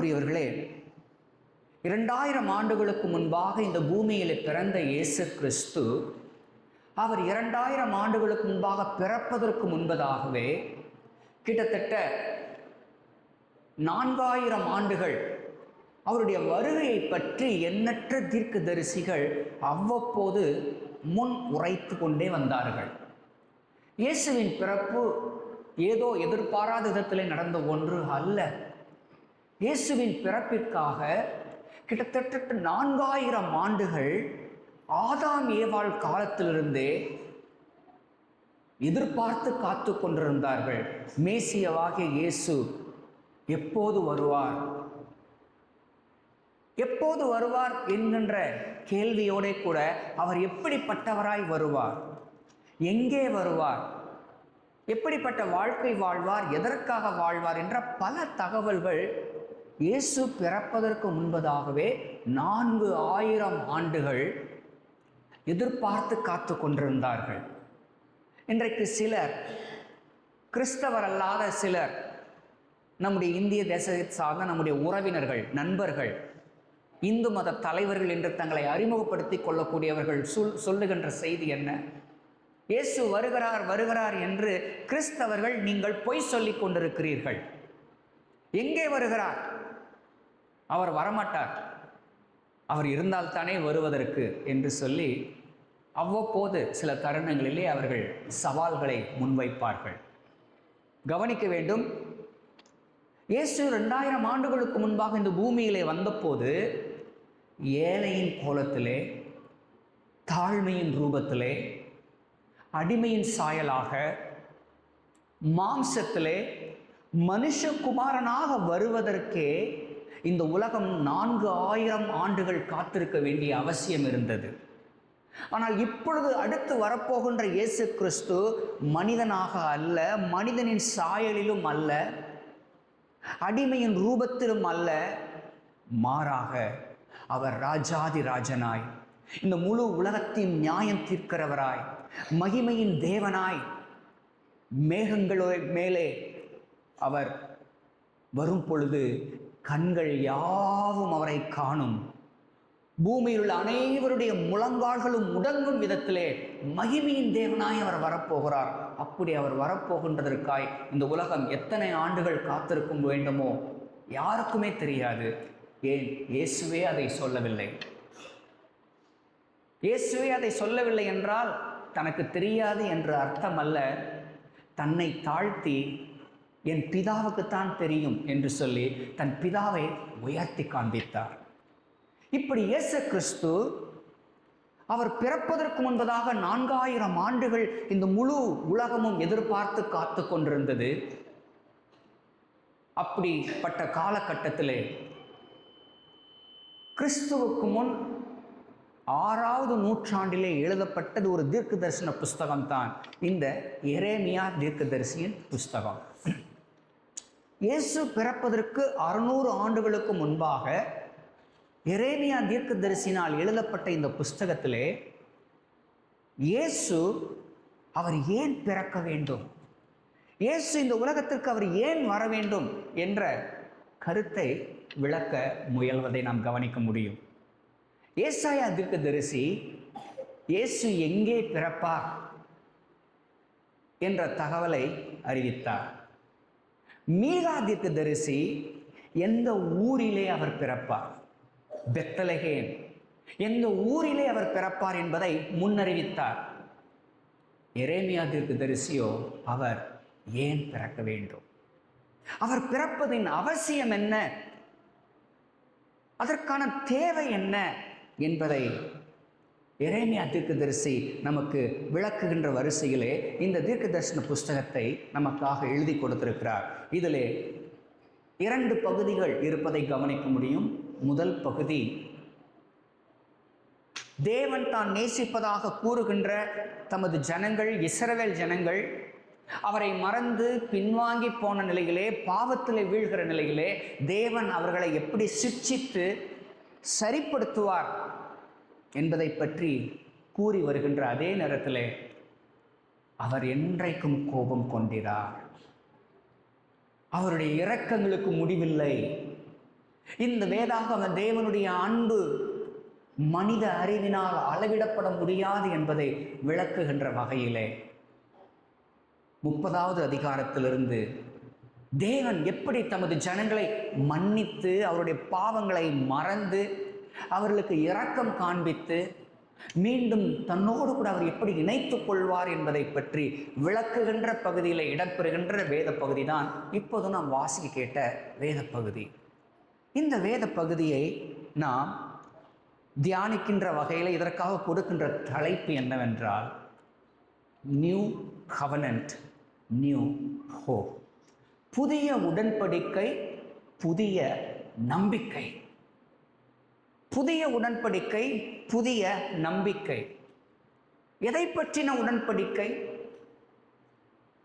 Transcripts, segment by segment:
அன்புக்குரியவர்களே, 2000 ஆண்டுகளுக்கு முன்பாக இந்த பூமியில் பிறந்த இயேசு கிறிஸ்து அவர் 2000 ஆண்டுகளுக்கு முன்பாக பிறப்பதற்கு முன்பதாகவே கிட்டத்தட்ட 4000 ஆண்டுகள் அவருடைய வருகையை பற்றி எண்ணற்ற தீர்க்கதரிசிகள் அவ்வப்போது முன் உரைத்து கொண்டே வந்தார்கள். இயேசுவின் பிறப்பு ஏதோ எதிர்பாராத விதத்திலே நடந்த ஒன்று அல்ல. இயேசுவின் பிறப்பிற்காக கிட்டத்தட்ட 4000 ஆண்டுகள் ஆதாம் ஏவாள் காலத்திலிருந்தே எதிர்பார்த்து காத்து கொண்டிருந்தார்கள். மேசியாவாகிய இயேசு எப்போது வருவார், எப்போது வருவார் என்கின்ற கேள்வியோட கூட அவர் எப்படிப்பட்டவராய் வருவார், எங்கே வருவார், எப்படிப்பட்ட வாழ்க்கை வாழ்வார், எதற்காக வாழ்வார் என்ற பல தகவல்கள் இயேசு பிறப்பதற்கு முன்பதாகவே 4000 ஆண்டுகள் எதிர்பார்த்து காத்து கொண்டிருந்தார்கள். இன்றைக்கு சிலர், கிறிஸ்தவர் அல்லாத சிலர், நம்முடைய இந்திய தேசத்தை சார்ந்த நம்முடைய உறவினர்கள், நண்பர்கள், இந்து மத தலைவர்கள் என்று தங்களை அறிமுகப்படுத்தி கொள்ளக்கூடியவர்கள் சொல்லுகின்ற செய்தி என்ன? இயேசு வருகிறார் வருகிறார் என்று கிறிஸ்தவர்கள் நீங்கள் பொய் சொல்லிக் கொண்டிருக்கிறீர்கள். எங்கே வருகிறார்? அவர் வரமாட்டார், அவர் இருந்தால்தானே வருவதற்கு என்று சொல்லி அவ்வப்போது சில தருணங்களிலே அவர்கள் சவால்களை முன்வைப்பார்கள். கவனிக்க வேண்டும், இயேசு 2000 ஆண்டுகளுக்கு முன்பாக இந்த பூமியிலே வந்தபோது ஏழையின் கோலத்திலே, தாழ்மையின் ரூபத்திலே, அடிமையின் சாயலாக, மாம்சத்திலே மனுஷகுமாரனாக வருவதற்கே இந்த உலகம் 4000 ஆண்டுகள் காத்திருக்க வேண்டிய அவசியம் இருந்தது. ஆனால் இப்பொழுது அடுத்து வரப்போகின்ற இயேசு கிறிஸ்து மனிதனாக அல்ல, மனிதனின் சாயலிலும் அல்ல, அடிமையின் ரூபத்திலும் அல்ல, மாறாக அவர் ராஜாதி ராஜனாய், இந்த முழு உலகத்தின் நியாயம் தீர்க்கிறவராய், மகிமையின் தேவனாய் மேகங்களோ மேலே அவர் வரும் பொழுது கண்கள் யாவும் அவரை காணும். பூமியில் உள்ள அனைவருடைய முழங்கால்களும் முடங்கும் விதத்திலே மகிமையின் தேவனாய் அவர் வரப்போகிறார். அப்படி அவர் வரப்போகின்றதற்காய் இந்த உலகம் எத்தனை ஆண்டுகள் காத்திருக்கும் வேண்டுமோ யாருக்குமே தெரியாது. ஏன்? இயேசுவே அதை சொல்லவில்லை. இயேசுவே அதை சொல்லவில்லை என்றால் தனக்கு தெரியாது என்று அர்த்தம் அல்ல. தன்னை தாழ்த்தி என் பிதாவுக்குத்தான் தெரியும் என்று சொல்லி தன் பிதாவை உயர்த்தி காண்பித்தார். இப்படி இயேசு கிறிஸ்து அவர் பிறப்பதற்கு முன்பதாக 4000 ஆண்டுகள் இந்த முழு உலகமும் எதிர்பார்த்து காத்து கொண்டிருந்தது. அப்படிப்பட்ட காலகட்டத்திலே கிறிஸ்துவுக்கு முன் 6வது நூற்றாண்டிலே எழுதப்பட்டது ஒரு தீர்க்க தரிசன புஸ்தகம்தான் இந்த எரேமியா தீர்க்கதரிசியின் புஸ்தகம். இயேசு பிறப்பதற்கு 600 ஆண்டுகளுக்கு முன்பாக எரேமியா தீர்க்கதரிசினால் எழுதப்பட்ட இந்த புஸ்தகத்திலே இயேசு அவர் ஏன் பிறக்க வேண்டும், இயேசு இந்த உலகத்திற்கு அவர் ஏன் வர வேண்டும் என்ற கருத்தை விளக்க முயல்வதை நாம் கவனிக்க முடியும். ஏசாயா தீர்க்கதரிசி இயேசு எங்கே பிறப்பார் என்ற தகவலை அறிவித்தார். மீகா தீர்க்கதரிசி எந்த ஊரிலே அவர் பிறப்பார், பெத்லகேம் எந்த ஊரிலே அவர் பிறப்பார் என்பதை முன்னறிவித்தார். எரேமியா தீர்க்கதரிசியோ அவர் ஏன் பிறக்க வேண்டும், அவர் பிறப்பதின் அவசியம் என்ன, அதற்கான தேவை என்ன என்பதை எரேமியா தீர்க்கதரிசி நமக்கு விளக்குகின்ற வரிசையிலே இந்த தீர்க்க தரிசன புஸ்தகத்தை நமக்காக எழுதி கொடுத்திருக்கிறார். இதிலே 2 பகுதிகள் இருப்பதை கவனிக்க முடியும். முதல் பகுதி தேவன் தான் நேசிப்பதாக கூறுகின்ற தமது ஜனங்கள், இஸ்ரவேல் ஜனங்கள் அவரை மறந்து பின்வாங்கி போன நிலையிலே, பாவத்திலே வீழ்கிற நிலையிலே தேவன் அவர்களை எப்படி சிட்சித்து சரிப்படுத்துவார் என்பதை பற்றி கூறி வருகின்ற அதே நேரத்தில் அவர் என்றைக்கும் கோபம் கொண்டிரார், அவருடைய இரக்கங்களுக்கு முடிவில்லை, இந்த வேதாகம தேவனுடைய அன்பு மனித அறிவினால் அளவிடப்பட முடியாது என்பதை விளக்குகின்ற வகையிலே 30வது அதிகாரத்திலிருந்து தேவன் எப்படி தமது ஜனங்களை மன்னித்து அவருடைய பாவங்களை மறந்து அவர்களுக்கு இரக்கம் காண்பித்து மீண்டும் தன்னோடு கூட அவர் எப்படி இணைத்துக் கொள்வார் என்பதை பற்றி விளக்குகின்ற பகுதியில் இடம்பெறுகின்ற வேத பகுதி தான் இப்போது நாம் வாசிக்க கேட்ட வேத பகுதி. இந்த வேத பகுதியை நாம் தியானிக்கின்ற வகையில் இதற்காக கொடுக்கின்ற தலைப்பு என்னவென்றால் நியூ கவனன்ட் நியூ ஹோப். புதிய உடன்படிக்கை, புதிய நம்பிக்கை. புதிய உடன்படிக்கை, புதிய நம்பிக்கை. எதை பற்றின உடன்படிக்கை?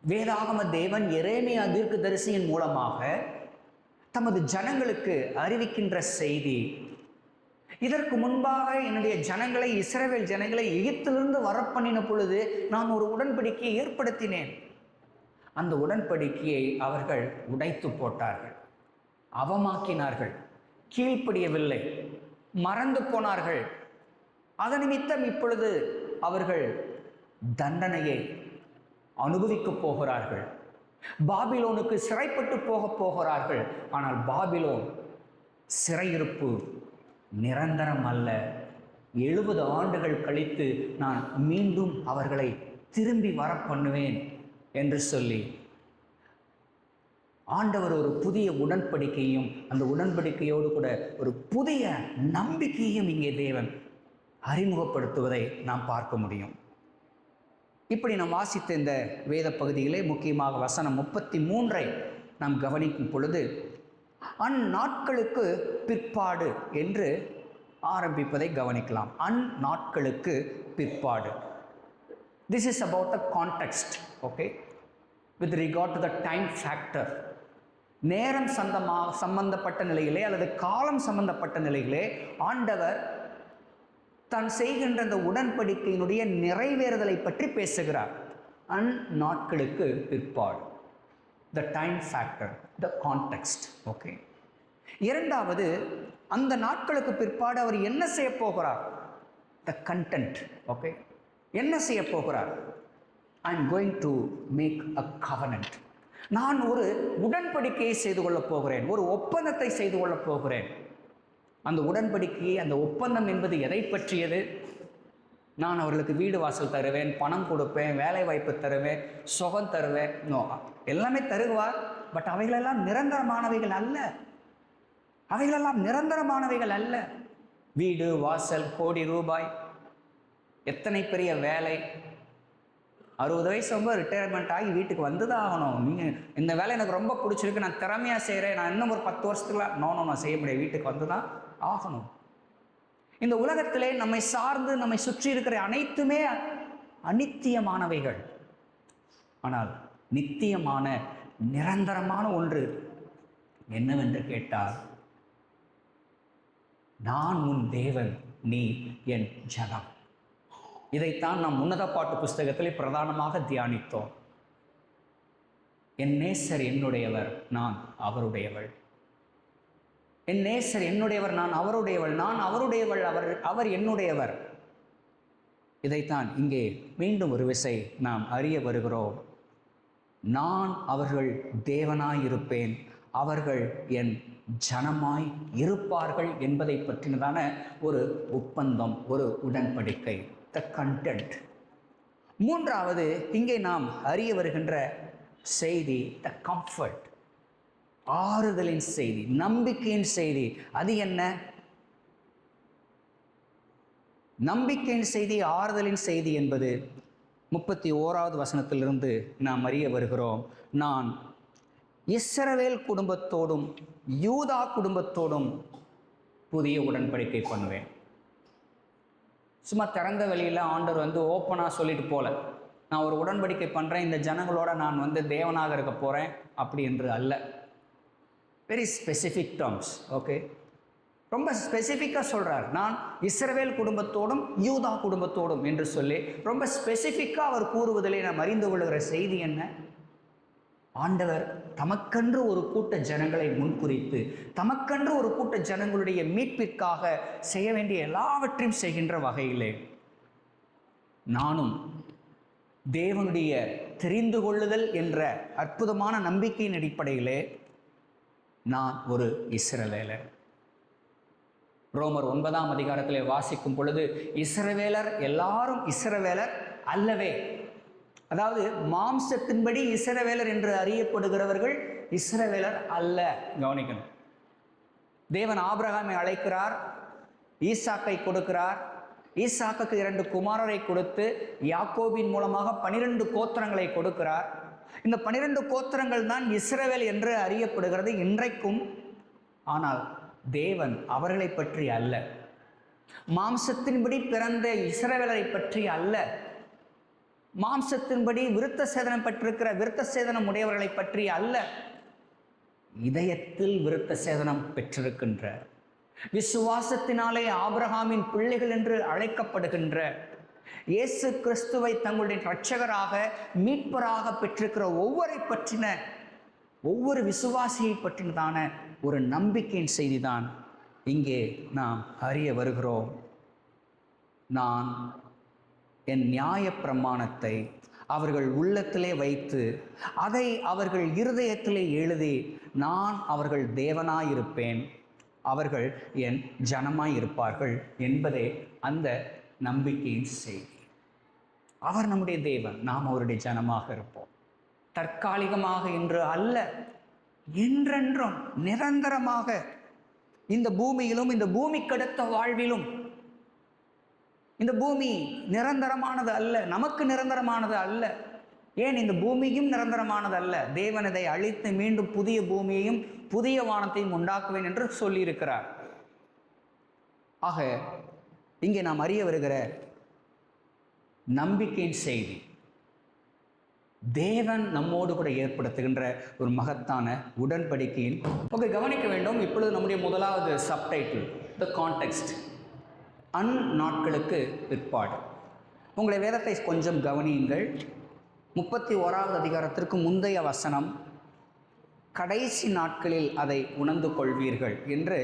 வேதாகம தேவன் எரேமியா தீர்க்கதரிசியின் மூலமாக தமது ஜனங்களுக்கு அறிவிக்கின்ற செய்தி. இதற்கு முன்பாக என்னுடைய ஜனங்களை, இஸ்ரவேல் ஜனங்களை எகிப்திலிருந்து வரப்பண்ணின பொழுது நான் ஒரு உடன்படிக்கையை ஏற்படுத்தினேன். அந்த உடன்படிக்கையை அவர்கள் உடைத்து போட்டார்கள், அவமாக்கினார்கள், கீழ்ப்படியவில்லை, மறந்து போனார்கள். அதன் நிமித்தம் இப்பொழுது அவர்கள் தண்டனையை அனுபவிக்கப் போகிறார்கள். பாபிலோனுக்கு சிறைப்பட்டு போகிறார்கள். ஆனால் பாபிலோன் சிறையிருப்பு நிரந்தரம் அல்ல. 70 ஆண்டுகள் கழித்து நான் மீண்டும் அவர்களை திரும்பி வர பண்ணுவேன் என்று சொல்லி ஆண்டவர் ஒரு புதிய உடன்படிக்கையும் அந்த உடன்படிக்கையோடு கூட ஒரு புதிய நம்பிக்கையும் இங்கே தேவன் அறிமுகப்படுத்துவதை நாம் பார்க்க முடியும். இப்படி நாம் வாசித்த இந்த வேத பகுதியிலே முக்கியமாக வசனம் 33 நாம் கவனிக்கும் பொழுது அந்நாட்களுக்கு பிற்பாடு என்று ஆரம்பிப்பதை கவனிக்கலாம். அந்நாட்களுக்கு பிற்பாடு. This is about the context, okay, with regard to the time factor. நேரம் சம்பந்தப்பட்ட நிலையிலே அல்லது காலம் சம்பந்தப்பட்ட நிலையிலே ஆண்டவர் தான் செய்கின்ற அந்த உடன்படிக்கையினுடைய நிறைவேறுதலை பற்றி பேசுகிறார். அந்நாட்களுக்கு பிற்பாடு, the time factor, the context, okay. இரண்டாவது, அந்த நாட்களுக்கு பிற்பாடு அவர் என்ன செய்ய போகிறார்? the content, okay. என்ன செய்ய போகிறார்? I am going to make a covenant. நான் ஒரு உடன்படிக்கையை செய்து கொள்ளப் போகிறேன், ஒரு ஒப்பந்தத்தை செய்து கொள்ளப் போகிறேன். அந்த உடன்படிக்கை, அந்த ஒப்பந்தம் என்பது எதை பற்றியது? நான் அவர்களுக்கு வீடு வாசல் தருவேன், பணம் கொடுப்பேன், வேலை வாய்ப்பு தருவேன், சுகம் தருவேன். நோ, எல்லாமே தருவார். பட் அவைகளெல்லாம் நிரந்தரமானவைகள் அல்ல. அவைகளெல்லாம் நிரந்தரமானவைகள் அல்ல. வீடு வாசல், கோடி ரூபாய், எத்தனை பெரிய வேலை, 60 வயசு ரொம்ப ரிட்டையர்மெண்ட் ஆகி வீட்டுக்கு வந்து தான் ஆகணும். நீங்கள் இந்த வேலை எனக்கு ரொம்ப பிடிச்சிருக்கு, நான் திறமையாக செய்கிறேன், நான் இன்னும் ஒரு 10 வருஷத்துக்குள்ள நான் செய்ய முடியாது, வீட்டுக்கு வந்து தான் ஆகணும். இந்த உலகத்திலே நம்மை சார்ந்து நம்மை சுற்றி இருக்கிற அனைத்துமே அநித்தியமானவைகள். ஆனால் நித்தியமான நிரந்தரமான ஒன்று என்னவென்று கேட்டால், நான் உன் தேவன், நீ என் ஜனம். இதைத்தான் நாம் உன்னத பாட்டு புஸ்தகத்தில் பிரதானமாக தியானித்தோம். என் நேசர் என்னுடையவர், நான் அவருடையவள். என் நேசர் என்னுடையவர், நான் அவருடையவள். நான் அவருடையவள், அவர் என்னுடையவர். இதைத்தான் இங்கே மீண்டும் ஒரு விசை நாம் அறிய வருகிறோம். நான் அவர்கள் தேவனாயிருப்பேன், அவர்கள் என் ஜனமாய் இருப்பார்கள் என்பதை பற்றினதான ஒரு ஒப்பந்தம், ஒரு உடன்படிக்கை, the content. மூன்றாவது, இங்கே நாம் அறிய வருகின்ற செய்தி the comfort, ஆறுதலின் செய்தி, நம்பிக்கையின் செய்தி. அது என்ன? நம்பிக்கையின் செய்தி, ஆறுதலின் செய்தி என்பது 31வது வசனத்திலிருந்து நாம் அறிய வருகிறோம். நான் இஸ்ரவேல் குடும்பத்தோடும் யூதா குடும்பத்தோடும் புதிய உடன்படிக்கை பண்ணுவேன். சும்மா திறந்த வெளியில் ஆண்டவர் ஓப்பனாக சொல்லிட்டு போல, நான் ஒரு உடன்படிக்கை பண்ணுறேன், இந்த ஜனங்களோட நான் தேவனாக இருக்க போகிறேன் அப்படி என்று அல்ல. Very specific terms, okay. ரொம்ப ஸ்பெசிஃபிக்காக சொல்கிறார். நான் இஸ்ரவேல் குடும்பத்தோடும் யூதா குடும்பத்தோடும் என்று சொல்லி ரொம்ப ஸ்பெசிஃபிக்காக அவர் கூறுவதிலே நாம் அறிந்து கொள்கிற செய்தி என்ன? ஆண்டவர் தமக்கென்று ஒரு கூட்ட ஜனங்களை முன்குறித்து, தமக்கென்று ஒரு கூட்ட ஜனங்களுடைய மீட்பிற்காக செய்ய வேண்டிய எல்லாவற்றையும் செய்கின்ற வகையிலே நானும் தேவனுடைய தெரிந்து கொள்ளுதல் என்ற அற்புதமான நம்பிக்கையின் அடிப்படையிலே நான் ஒரு இஸ்ரவேலர். ரோமர் 9ஆம் அதிகாரத்திலே வாசிக்கும் பொழுது இஸ்ரவேலர் எல்லாரும் இஸ்ரவேலர் அல்லவே. அதாவது மாம்சத்தின்படி இஸ்ரவேலர் என்று அறியப்படுகிறவர்கள் இஸ்ரவேலர் அல்ல. கவனிக்கணும். தேவன் ஆபிரகாமை அழைக்கிறார், ஈசாக்கை கொடுக்கிறார். ஈசாக்குக்கு 2 குமாரரை கொடுத்து யாக்கோபின் மூலமாக 12 கோத்திரங்களை கொடுக்கிறார். இந்த 12 கோத்திரங்கள் தான் இஸ்ரவேல் என்று அறியப்படுகிறது இன்றைக்கும். ஆனால் தேவன் அவர்களை பற்றி அல்ல, மாம்சத்தின்படி பிறந்த இஸ்ரவேலரை பற்றி அல்ல, மாம்சத்தின்படி விருத்த சேதனம் பெற்றிருக்கிற விருத்த சேதனம் உடையவர்களை பற்றி அல்ல, இதயத்தில் விருத்த சேதனம் பெற்றிருக்கின்ற, விசுவாசத்தினாலே ஆபிரகாமின் பிள்ளைகள் என்று அழைக்கப்படுகின்ற, இயேசு கிறிஸ்துவை தங்களுடைய இரட்சகராக மீட்பராக பெற்றிருக்கிற ஒவ்வொரு விசுவாசியை பற்றினதான ஒரு நம்பிக்கையின் செய்திதான் இங்கே நாம் அறிய வருகிறோம். நான் என் நியாய பிரமாணத்தை அவர்கள் உள்ளத்திலே வைத்து அதை அவர்கள் இருதயத்திலே எழுதி நான் அவர்கள் தேவனாயிருப்பேன், அவர்கள் என் ஜனமாயிருப்பார்கள் என்பதே அந்த நம்பிக்கையின் செய்தி. அவர் நம்முடைய தேவன், நாம் அவருடைய ஜனமாக இருப்போம். தற்காலிகமாக என்று அல்ல, என்றென்றும் நிரந்தரமாக இந்த பூமியிலும் இந்த பூமிக்கடுத்த வாழ்விலும். இந்த பூமி நிரந்தரமானது அல்ல, நமக்கு நிரந்தரமானது அல்ல. ஏன் இந்த பூமியும் நிரந்தரமானது அல்ல. தேவன் இதை அழித்து மீண்டும் புதிய பூமியையும் புதிய வானத்தையும் உண்டாக்குவேன் என்று சொல்லியிருக்கிறார். ஆக இங்கே நாம் அறிய வருகிற நம்பிக்கையின் செய்தி தேவன் நம்மோடு கூட ஏற்படுத்துகின்ற ஒரு மகத்தான உடன்படிக்கையின். கவனிக்க வேண்டும். இப்பொழுது நம்முடைய முதலாவது சப்டைட்டில் த கான்டெக்ஸ்ட், அந்நாட்களுக்கு பிற்பாடு. உங்களை வேதத்தை கொஞ்சம் கவனியுங்கள். 31வது அதிகாரத்திற்கு முந்தைய வசனம், கடைசி நாட்களில் அதை உணர்ந்து கொள்வீர்கள் என்று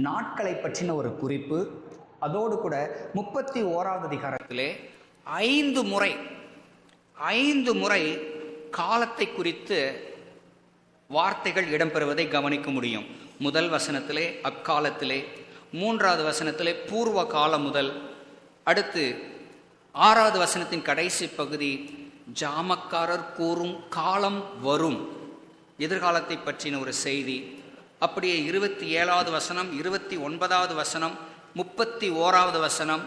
நாட்களை பற்றின ஒரு குறிப்பு. அதோடு கூட 31வது அதிகாரத்திலே 5 முறை காலத்தை குறித்து வார்த்தைகள் இடம்பெறுவதை கவனிக்க முடியும். முதல் வசனத்திலே அக்காலத்திலே, 3வது வசனத்திலே பூர்வ காலம் முதல், அடுத்து 6வது வசனத்தின் கடைசி பகுதி ஜாமக்காரர் கூறும் காலம் வரும், எதிர்காலத்தை பற்றின ஒரு செய்தி. அப்படியே 27வது வசனம், 29வது வசனம், 31வது வசனம்,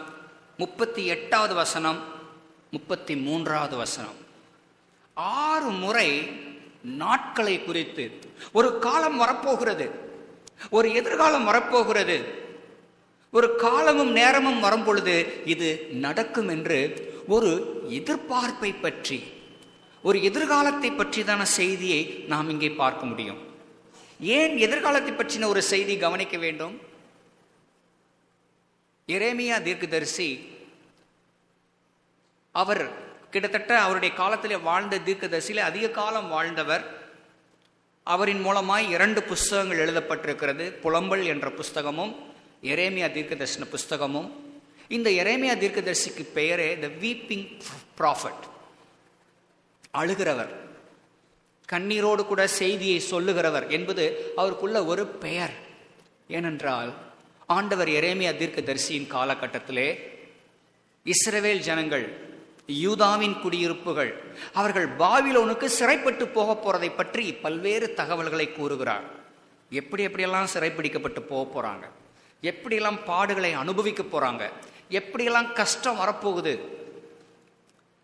38வது வசனம், 33வது வசனம், 6 முறை நாட்களை குறித்து ஒரு காலம் வரப்போகிறது, ஒரு எதிர்காலம் வரப்போகிறது, ஒரு காலமும் நேரமும் வரும் பொழுது இது நடக்கும் என்று ஒரு எதிர்பார்ப்பை பற்றி, ஒரு எதிர்காலத்தை பற்றிதான செய்தியை நாம் இங்கே பார்க்க முடியும். ஏன் எதிர்காலத்தை பற்றின ஒரு செய்தி கவனிக்க வேண்டும்? எரேமியா தீர்க்கதரிசி, அவர் கிட்டத்தட்ட அவருடைய காலத்திலே வாழ்ந்த தீர்க்கதரிசியிலே அதிக காலம் வாழ்ந்தவர். அவரின் மூலமாய் 2 புஸ்தகங்கள் எழுதப்பட்டிருக்கிறது. புலம்பல் என்ற புஸ்தகமும் எரேமியா தீர்க்கதரிசன புஸ்தகமும். இந்த எரேமியா தீர்க்கதரிசிக்கு பெயரே த வீப்பிங் ப்ராஃபட், அழுகிறவர், கண்ணீரோடு கூட செய்தியை சொல்லுகிறவர் என்பது அவருக்குள்ள ஒரு பெயர். ஏனென்றால் ஆண்டவர் எரேமியா தீர்க்கதரிசியின் காலகட்டத்திலே இஸ்ரவேல் ஜனங்கள், யூதாவின் குடியிருப்புகள், அவர்கள் பாபிலோனுக்கு சிறைப்பட்டு போக போறதை பற்றி பல்வேறு தகவல்களை கூறுகிறார். எப்படியெல்லாம் சிறைப்பிடிக்கப்பட்டு போக போறாங்க, எப்படியெல்லாம் பாடுகளை அனுபவிக்க போறாங்க, எப்படியெல்லாம் கஷ்டம் வரப்போகுது,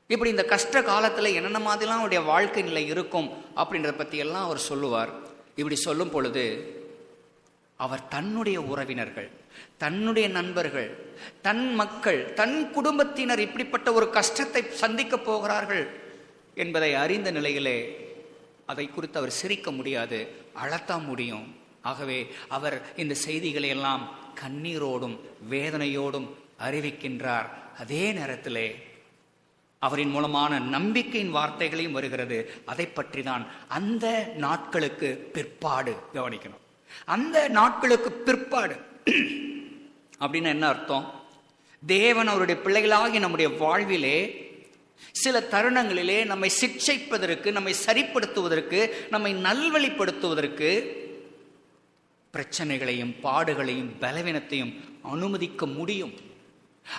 இப்படி இந்த கஷ்ட காலத்தில் என்னென்ன மாதிரிலாம் அவருடைய வாழ்க்கை நிலை இருக்கும் அப்படின்றத பற்றி எல்லாம் அவர் சொல்லுவார். இப்படி சொல்லும் பொழுது அவர் தன்னுடைய உறவினர்கள், தன்னுடைய நண்பர்கள், தன் மக்கள், தன் குடும்பத்தினர் இப்படிப்பட்ட ஒரு கஷ்டத்தை சந்திக்க போகிறார்கள் என்பதை அறிந்த நிலையிலே அதை குறித்து அவர் சிரிக்க முடியாது, அழத்தான் முடியும். ஆகவே அவர் இந்த செய்திகளை எல்லாம் கண்ணீரோடும் வேதனையோடும் அறிவிக்கின்றார். அதே நேரத்திலே அவரின் மூலமான நம்பிக்கையின் வார்த்தைகளையும் வருகிறது. அதை பற்றி தான் அந்த நாட்களுக்கு பிற்பாடு கவனிக்கணும். அந்த நாட்களுக்கு பிற்பாடு அப்படின்னு என்ன அர்த்தம்? தேவன் அவருடைய பிள்ளைகளாகி நம்முடைய வாழ்விலே சில தருணங்களிலே நம்மை சிக்ஷிப்பதற்கு, நம்மை சரிப்படுத்துவதற்கு, நம்மை நல்வழிப்படுத்துவதற்கு பிரச்சனைகளையும் பாடுகளையும் பலவீனத்தையும் அனுமதிக்க முடியும்.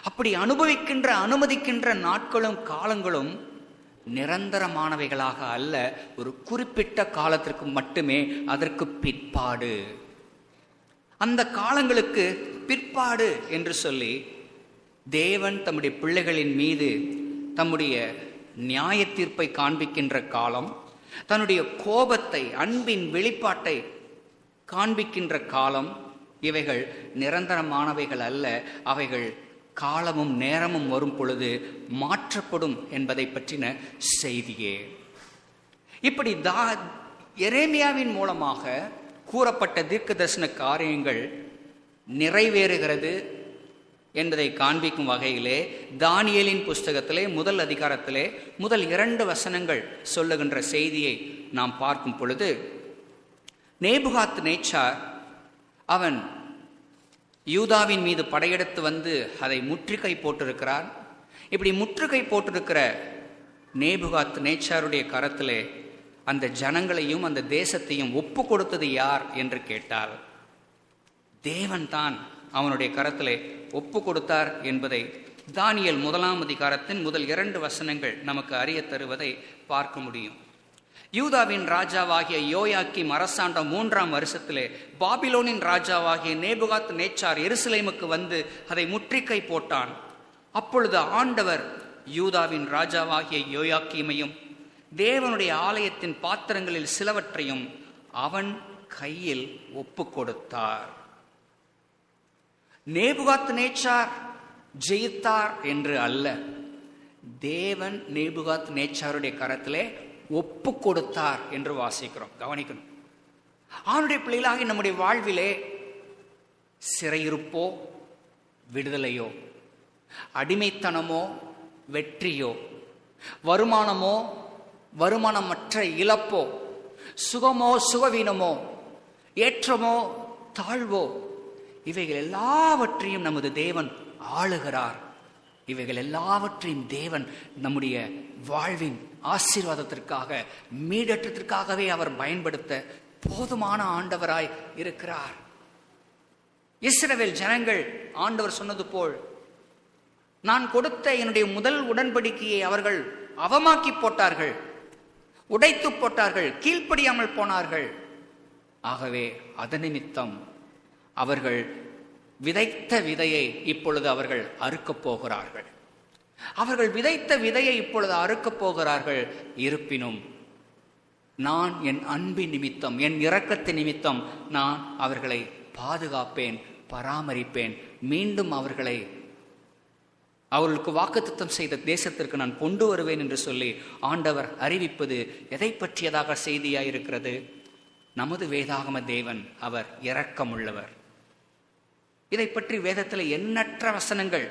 அப்படி அனுமதிக்கின்ற நாட்களும் காலங்களும் நிரந்தரமானவைகளாக அல்ல, ஒரு குறிப்பிட்ட காலத்திற்கு மட்டுமே. அதற்கு பிற்பாடு, அந்த காலங்களுக்கு பிற்பாடு என்று சொல்லி தேவன் தம்முடைய பிள்ளைகளின் மீது தம்முடைய நியாய தீர்ப்பை காண்பிக்கின்ற காலம், தன்னுடைய கோபத்தை, அன்பின் வெளிப்பாட்டை காண்பிக்கின்ற காலம், இவைகள் நிரந்தரமானவைகள் அல்ல. அவைகள் காலமும் நேரமும் வரும் பொழுது மாற்றப்படும் என்பதை பற்றின செய்தியே. இப்படி எரேமியாவின் மூலமாக கூறப்பட்ட தீர்க்க தரிசன காரியங்கள் நிறைவேறுகிறது என்பதை காண்பிக்கும் வகையிலே தானியேலின் புஸ்தகத்திலே முதல் அதிகாரத்திலே முதல் 2 வசனங்கள் சொல்லுகின்ற செய்தியை நாம் பார்க்கும் பொழுது, நேபுகாத் நேச்சார் அவன் யூதாவின் மீது படையெடுத்து வந்து அதை முற்றுகை போட்டிருக்கிறார். இப்படி முற்றுகை போட்டிருக்கிற நேபுகாத் நேச்சாருடைய கரத்திலே அந்த ஜனங்களையும் அந்த தேசத்தையும் ஒப்பு கொடுத்தது யார் என்று கேட்டால், தேவன் தான் அவனுடைய கரத்திலே ஒப்பு கொடுத்தார் என்பதை தானியேல் 1ஆம் அதிகாரத்தின் முதல் 2 வசனங்கள் நமக்கு அறிய தருவதை பார்க்க முடியும். யூதாவின் ராஜாவாகிய யோயாக்கீம் அரசாண்ட 3ஆம் வருஷத்திலே பாபிலோனின் ராஜாவாகிய நேபுகாத் நேச்சார் எருசலேமுக்கு வந்து அதை முற்றுகை போட்டான். அப்பொழுது ஆண்டவர் யூதாவின் ராஜாவாகிய யோயாக்கீமையும் தேவனுடைய ஆலயத்தின் பாத்திரங்களில் சிலவற்றையும் அவன் கையில் ஒப்பு கொடுத்தார். நேபுகாத் நேச்சார் ஜெயித்தார் என்று அல்ல, தேவன் நேபுகாத் நேச்சாருடைய கரத்திலே ஒப்பு கொடுத்தார் என்று வாசிக்கிறோம். கவனிக்கணும். அவனுடைய பிள்ளைகளாகி நம்முடைய வாழ்விலே சிறையிருப்போ விடுதலையோ, அடிமைத்தனமோ வெற்றியோ, வருமானமோ வருமானமற்ற இழப்போ, சுகமோ சுகவீனமோ, ஏற்றமோ தாழ்வோ, இவைகள் எல்லாவற்றையும் நமது தேவன் ஆளுகிறார். இவைகள் எல்லாவற்றையும் தேவன் நம்முடைய வாழ்வின் ஆசீர்வாதத்திற்காக, மீடேற்றத்திற்காகவே அவர் பயன்படுத்த போதுமான ஆண்டவராய் இருக்கிறார். இஸ்ரவேல் ஜனங்கள் ஆண்டவர் சொன்னது போல், நான் கொடுத்த என்னுடைய முதல் உடன்படிக்கையை அவர்கள் அவமாக்கி போட்டார்கள், உடைத்து போட்டார்கள், கீழ்ப்படியாமல் போனார்கள். ஆகவே அதன் நிமித்தம் அவர்கள் விதைத்த விதையை இப்பொழுது அவர்கள் அறுக்கப் போகிறார்கள். அவர்கள் விதைத்த விதையை இப்பொழுது அறுக்கப் போகிறார்கள். இருப்பினும் நான் என் அன்பின் நிமித்தம், என் இரக்கத்தின் நிமித்தம் நான் அவர்களை பாதுகாப்பேன், பராமரிப்பேன். மீண்டும் அவர்களுக்கு வாக்குத்தத்தம் செய்த தேசத்திற்கு நான் கொண்டு வருவேன் என்று சொல்லி ஆண்டவர் அறிவிப்பது எதை பற்றியதாக செய்தியாயிருக்கிறது? நமது வேதாகம தேவன் அவர் இரக்கமுள்ளவர். இதை பற்றி வேதத்தில் எண்ணற்ற வசனங்கள்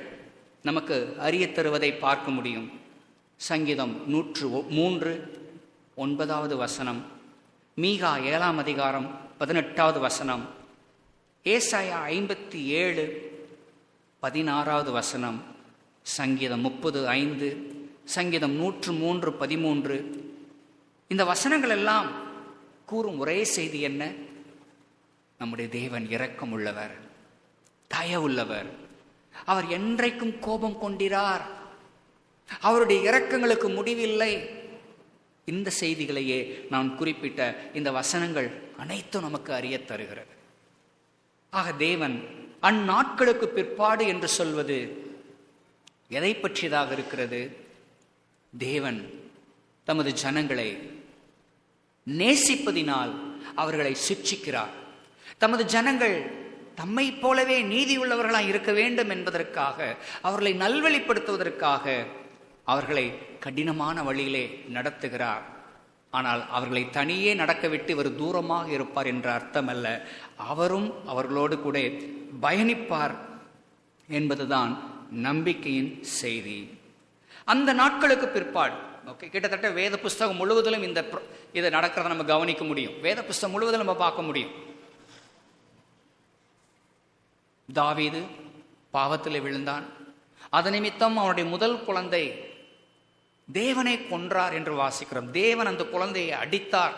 நமக்கு அறிய தருவதை பார்க்க முடியும். சங்கீதம் 103 9வது வசனம், மீகா 7ஆம் அதிகாரம் 18வது வசனம், ஏசாயா 57 16வது வசனம், சங்கீதம் 30:5, சங்கீதம் 103 13. இந்த வசனங்கள் எல்லாம் கூறும் ஒரே செய்தி என்ன? நம்முடைய தேவன் இரக்கம் உள்ளவர், தயவுள்ளவர். அவர் என்றைக்கும் கோபம் கொண்டிரார். அவருடைய இரக்கங்களுக்கு முடிவில்லை. இந்த செய்திகளையே நான் குறிப்பிட்ட இந்த வசனங்கள் அனைத்தும் நமக்கு அறிய தருகிறது. ஆக தேவன் அந்நாட்களுக்கு பிற்பாடு என்று சொல்வது எதை பற்றியதாக இருக்கிறது? தேவன் தமது ஜனங்களை நேசிப்பதினால் அவர்களை சிட்சிக்கிறார். தமது ஜனங்கள் தம்மை போலவே நீதி உள்ளவர்களாய் இருக்க வேண்டும் என்பதற்காக, அவர்களை நல்வழிப்படுத்துவதற்காக அவர்களை கடினமான வழியிலே நடத்துகிறார். ஆனால் அவர்களை தனியே நடக்க விட்டு இவர் தூரமாக இருப்பார் என்ற அர்த்தம் அல்ல. அவரும் அவர்களோடு கூட பயணிப்பார் என்பதுதான் நம்பிக்கையின் செய்தி. அந்த நாட்களுக்கு பிற்பாடு, ஓகே, கிட்டத்தட்ட வேத புஸ்தகம் முழுவதிலும் இது நடக்கிறத நம்ம கவனிக்க முடியும். வேத புஸ்தகம் முழுவதிலும் நம்ம பார்க்க முடியும். தாவீது பாவத்தில் விழுந்தான். அது நிமித்தம் அவனுடைய முதல் குழந்தை தேவனை கொன்றார் என்று வாசிக்கிறோம். தேவன் அந்த குழந்தையை அடித்தார்,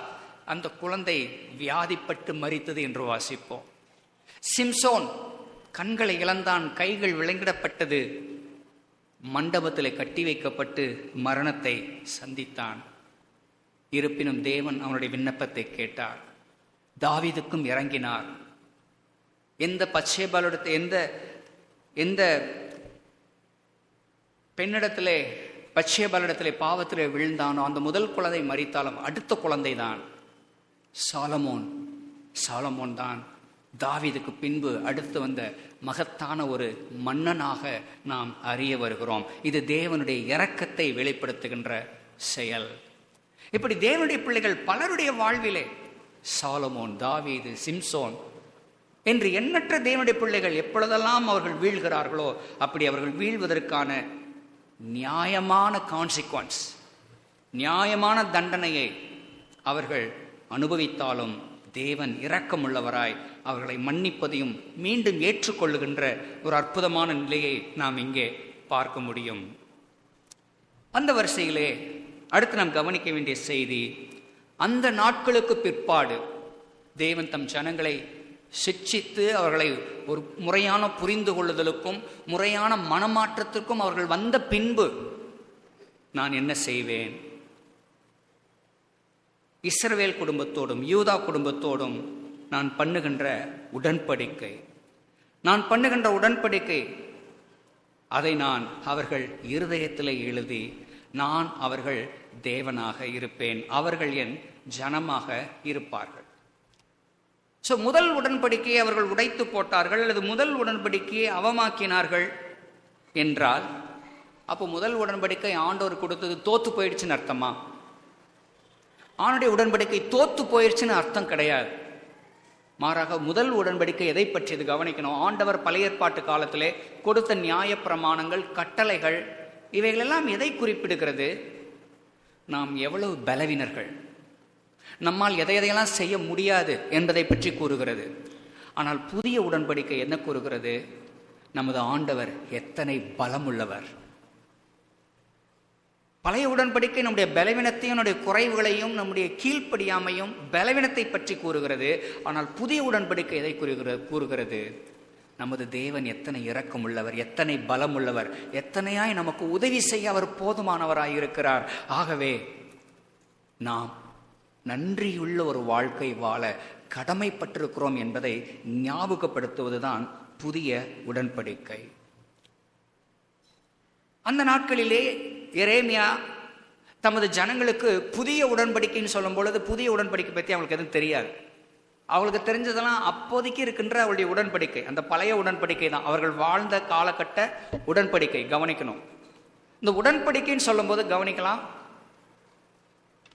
அந்த குழந்தை வியாதிப்பட்டு மரித்தது என்று வாசிப்போம். சிம்சோன் கண்களை இழந்தான், கைகள் விலங்கிடப்பட்டது, மண்டபத்தில் கட்டி வைக்கப்பட்டு மரணத்தை சந்தித்தான். இருப்பினும் தேவன் அவனுடைய விண்ணப்பத்தை கேட்டார், தாவீதுக்கும் இறங்கினார். எந்த பச்சேபாலிடத்தை எந்த பெண்ணிடத்திலே பச்சேபாலிடத்திலே பாவத்திலே விழுந்தானோ அந்த முதல் குழந்தை மரித்தாலும் அடுத்த குழந்தை தான் சாலமோன் தான் தாவீதுக்கு பின்பு அடுத்து வந்த மகத்தான ஒரு மன்னனாக நாம் அறிய வருகிறோம். இது தேவனுடைய இரக்கத்தை வெளிப்படுத்துகின்ற செயல். இப்படி தேவனுடைய பிள்ளைகள் பலருடைய வாழ்விலே சாலமோன், தாவீது, சிம்சோன் என்று எண்ணற்ற தேவனுடைய பிள்ளைகள் எப்பொழுதெல்லாம் அவர்கள் வீழ்கிறார்களோ அப்படி அவர்கள் வீழ்வதற்கான நியாயமான கான்சிக்வன்ஸ், நியாயமான தண்டனையை அவர்கள் அனுபவித்தாலும் தேவன் இரக்கமுள்ளவராய் அவர்களை மன்னிப்பதையும் மீண்டும் ஏற்றுக்கொள்ளுகின்ற ஒரு அற்புதமான நிலையை நாம் இங்கே பார்க்க முடியும். அந்த வரிசையிலே அடுத்து நாம் கவனிக்க வேண்டிய செய்தி, அந்த நாட்களுக்கு பிற்பாடு தேவன் தம் ஜனங்களை சிட்சித்து அவர்களை ஒரு முறையான புரிந்து கொள்ளுதலுக்கும் முறையான மனமாற்றத்திற்கும் அவர்கள் வந்த பின்பு நான் என்ன செய்வேன்? இஸ்ரவேல் குடும்பத்தோடும் யூதா குடும்பத்தோடும் நான் பண்ணுகின்ற உடன்படிக்கை அதை நான் அவர்கள் இருதயத்தில் எழுதி நான் அவர்கள் தேவனாக இருப்பேன், அவர்கள் என் ஜனமாக இருப்பார்கள். முதல் உடன்படிக்கையை அவர்கள் உடைத்து போட்டார்கள் அல்லது முதல் உடன்படிக்கையை அவமாக்கினார்கள் என்றால் அப்போ முதல் உடன்படிக்கை ஆண்டவர் கொடுத்தது தோத்து போயிடுச்சுன்னு அர்த்தமா? ஆண்டுடைய உடன்படிக்கை தோத்து போயிடுச்சுன்னு அர்த்தம் கிடையாது. மாறாக முதல் உடன்படிக்கை எதை பற்றியது கவனிக்கணும். ஆண்டவர் பழைய ஏற்பாட்டு காலத்திலே கொடுத்த நியாய பிரமாணங்கள், கட்டளைகள், இவைகளெல்லாம் எதை குறிப்பிடுகிறது? நாம் எவ்வளவு பலவீனர்கள், நம்மால் எதையெல்லாம் செய்ய முடியாது என்பதை பற்றி கூறுகிறது. ஆனால் புதிய உடன்படிக்கை என்ன கூறுகிறது? நமது ஆண்டவர் எத்தனை பலமுள்ளவர். பழைய உடன்படிக்கை நம்முடைய பலவீனத்தையும் நம்முடைய குறைவுகளையும் நம்முடைய கீழ்ப்படியாமையும் பலவீனத்தை பற்றி கூறுகிறது. ஆனால் புதிய உடன்படிக்கை எதை கூறுகிறது? நமது தேவன் எத்தனை இரக்கம் உள்ளவர், எத்தனை பலம் உள்ளவர், எத்தனையாய் நமக்கு உதவி செய்ய அவர் போதுமானவராய் இருக்கிறார். ஆகவே நாம் நன்றியுள்ள ஒரு வாழ்க்கை வாழ கடமைப்பட்டிருக்கிறோம் என்பதை ஞாபகப்படுத்துவதுதான் புதிய உடன்படிக்கை. அந்த நாட்களிலே எரேமியா தமது ஜனங்களுக்கு புதிய உடன்படிக்கைன்னு சொல்லும் பொழுது புதிய உடன்படிக்கை பற்றி அவங்களுக்கு எதுவும் தெரியாது. அவங்களுக்கு தெரிஞ்சதெல்லாம் அப்போதைக்கு இருக்கின்ற அவருடைய உடன்படிக்கை, அந்த பழைய உடன்படிக்கை தான், அவர்கள் வாழ்ந்த காலகட்ட உடன்படிக்கை. கவனிக்கணும், இந்த உடன்படிக்கைன்னு சொல்லும் போது கவனிக்கலாம்,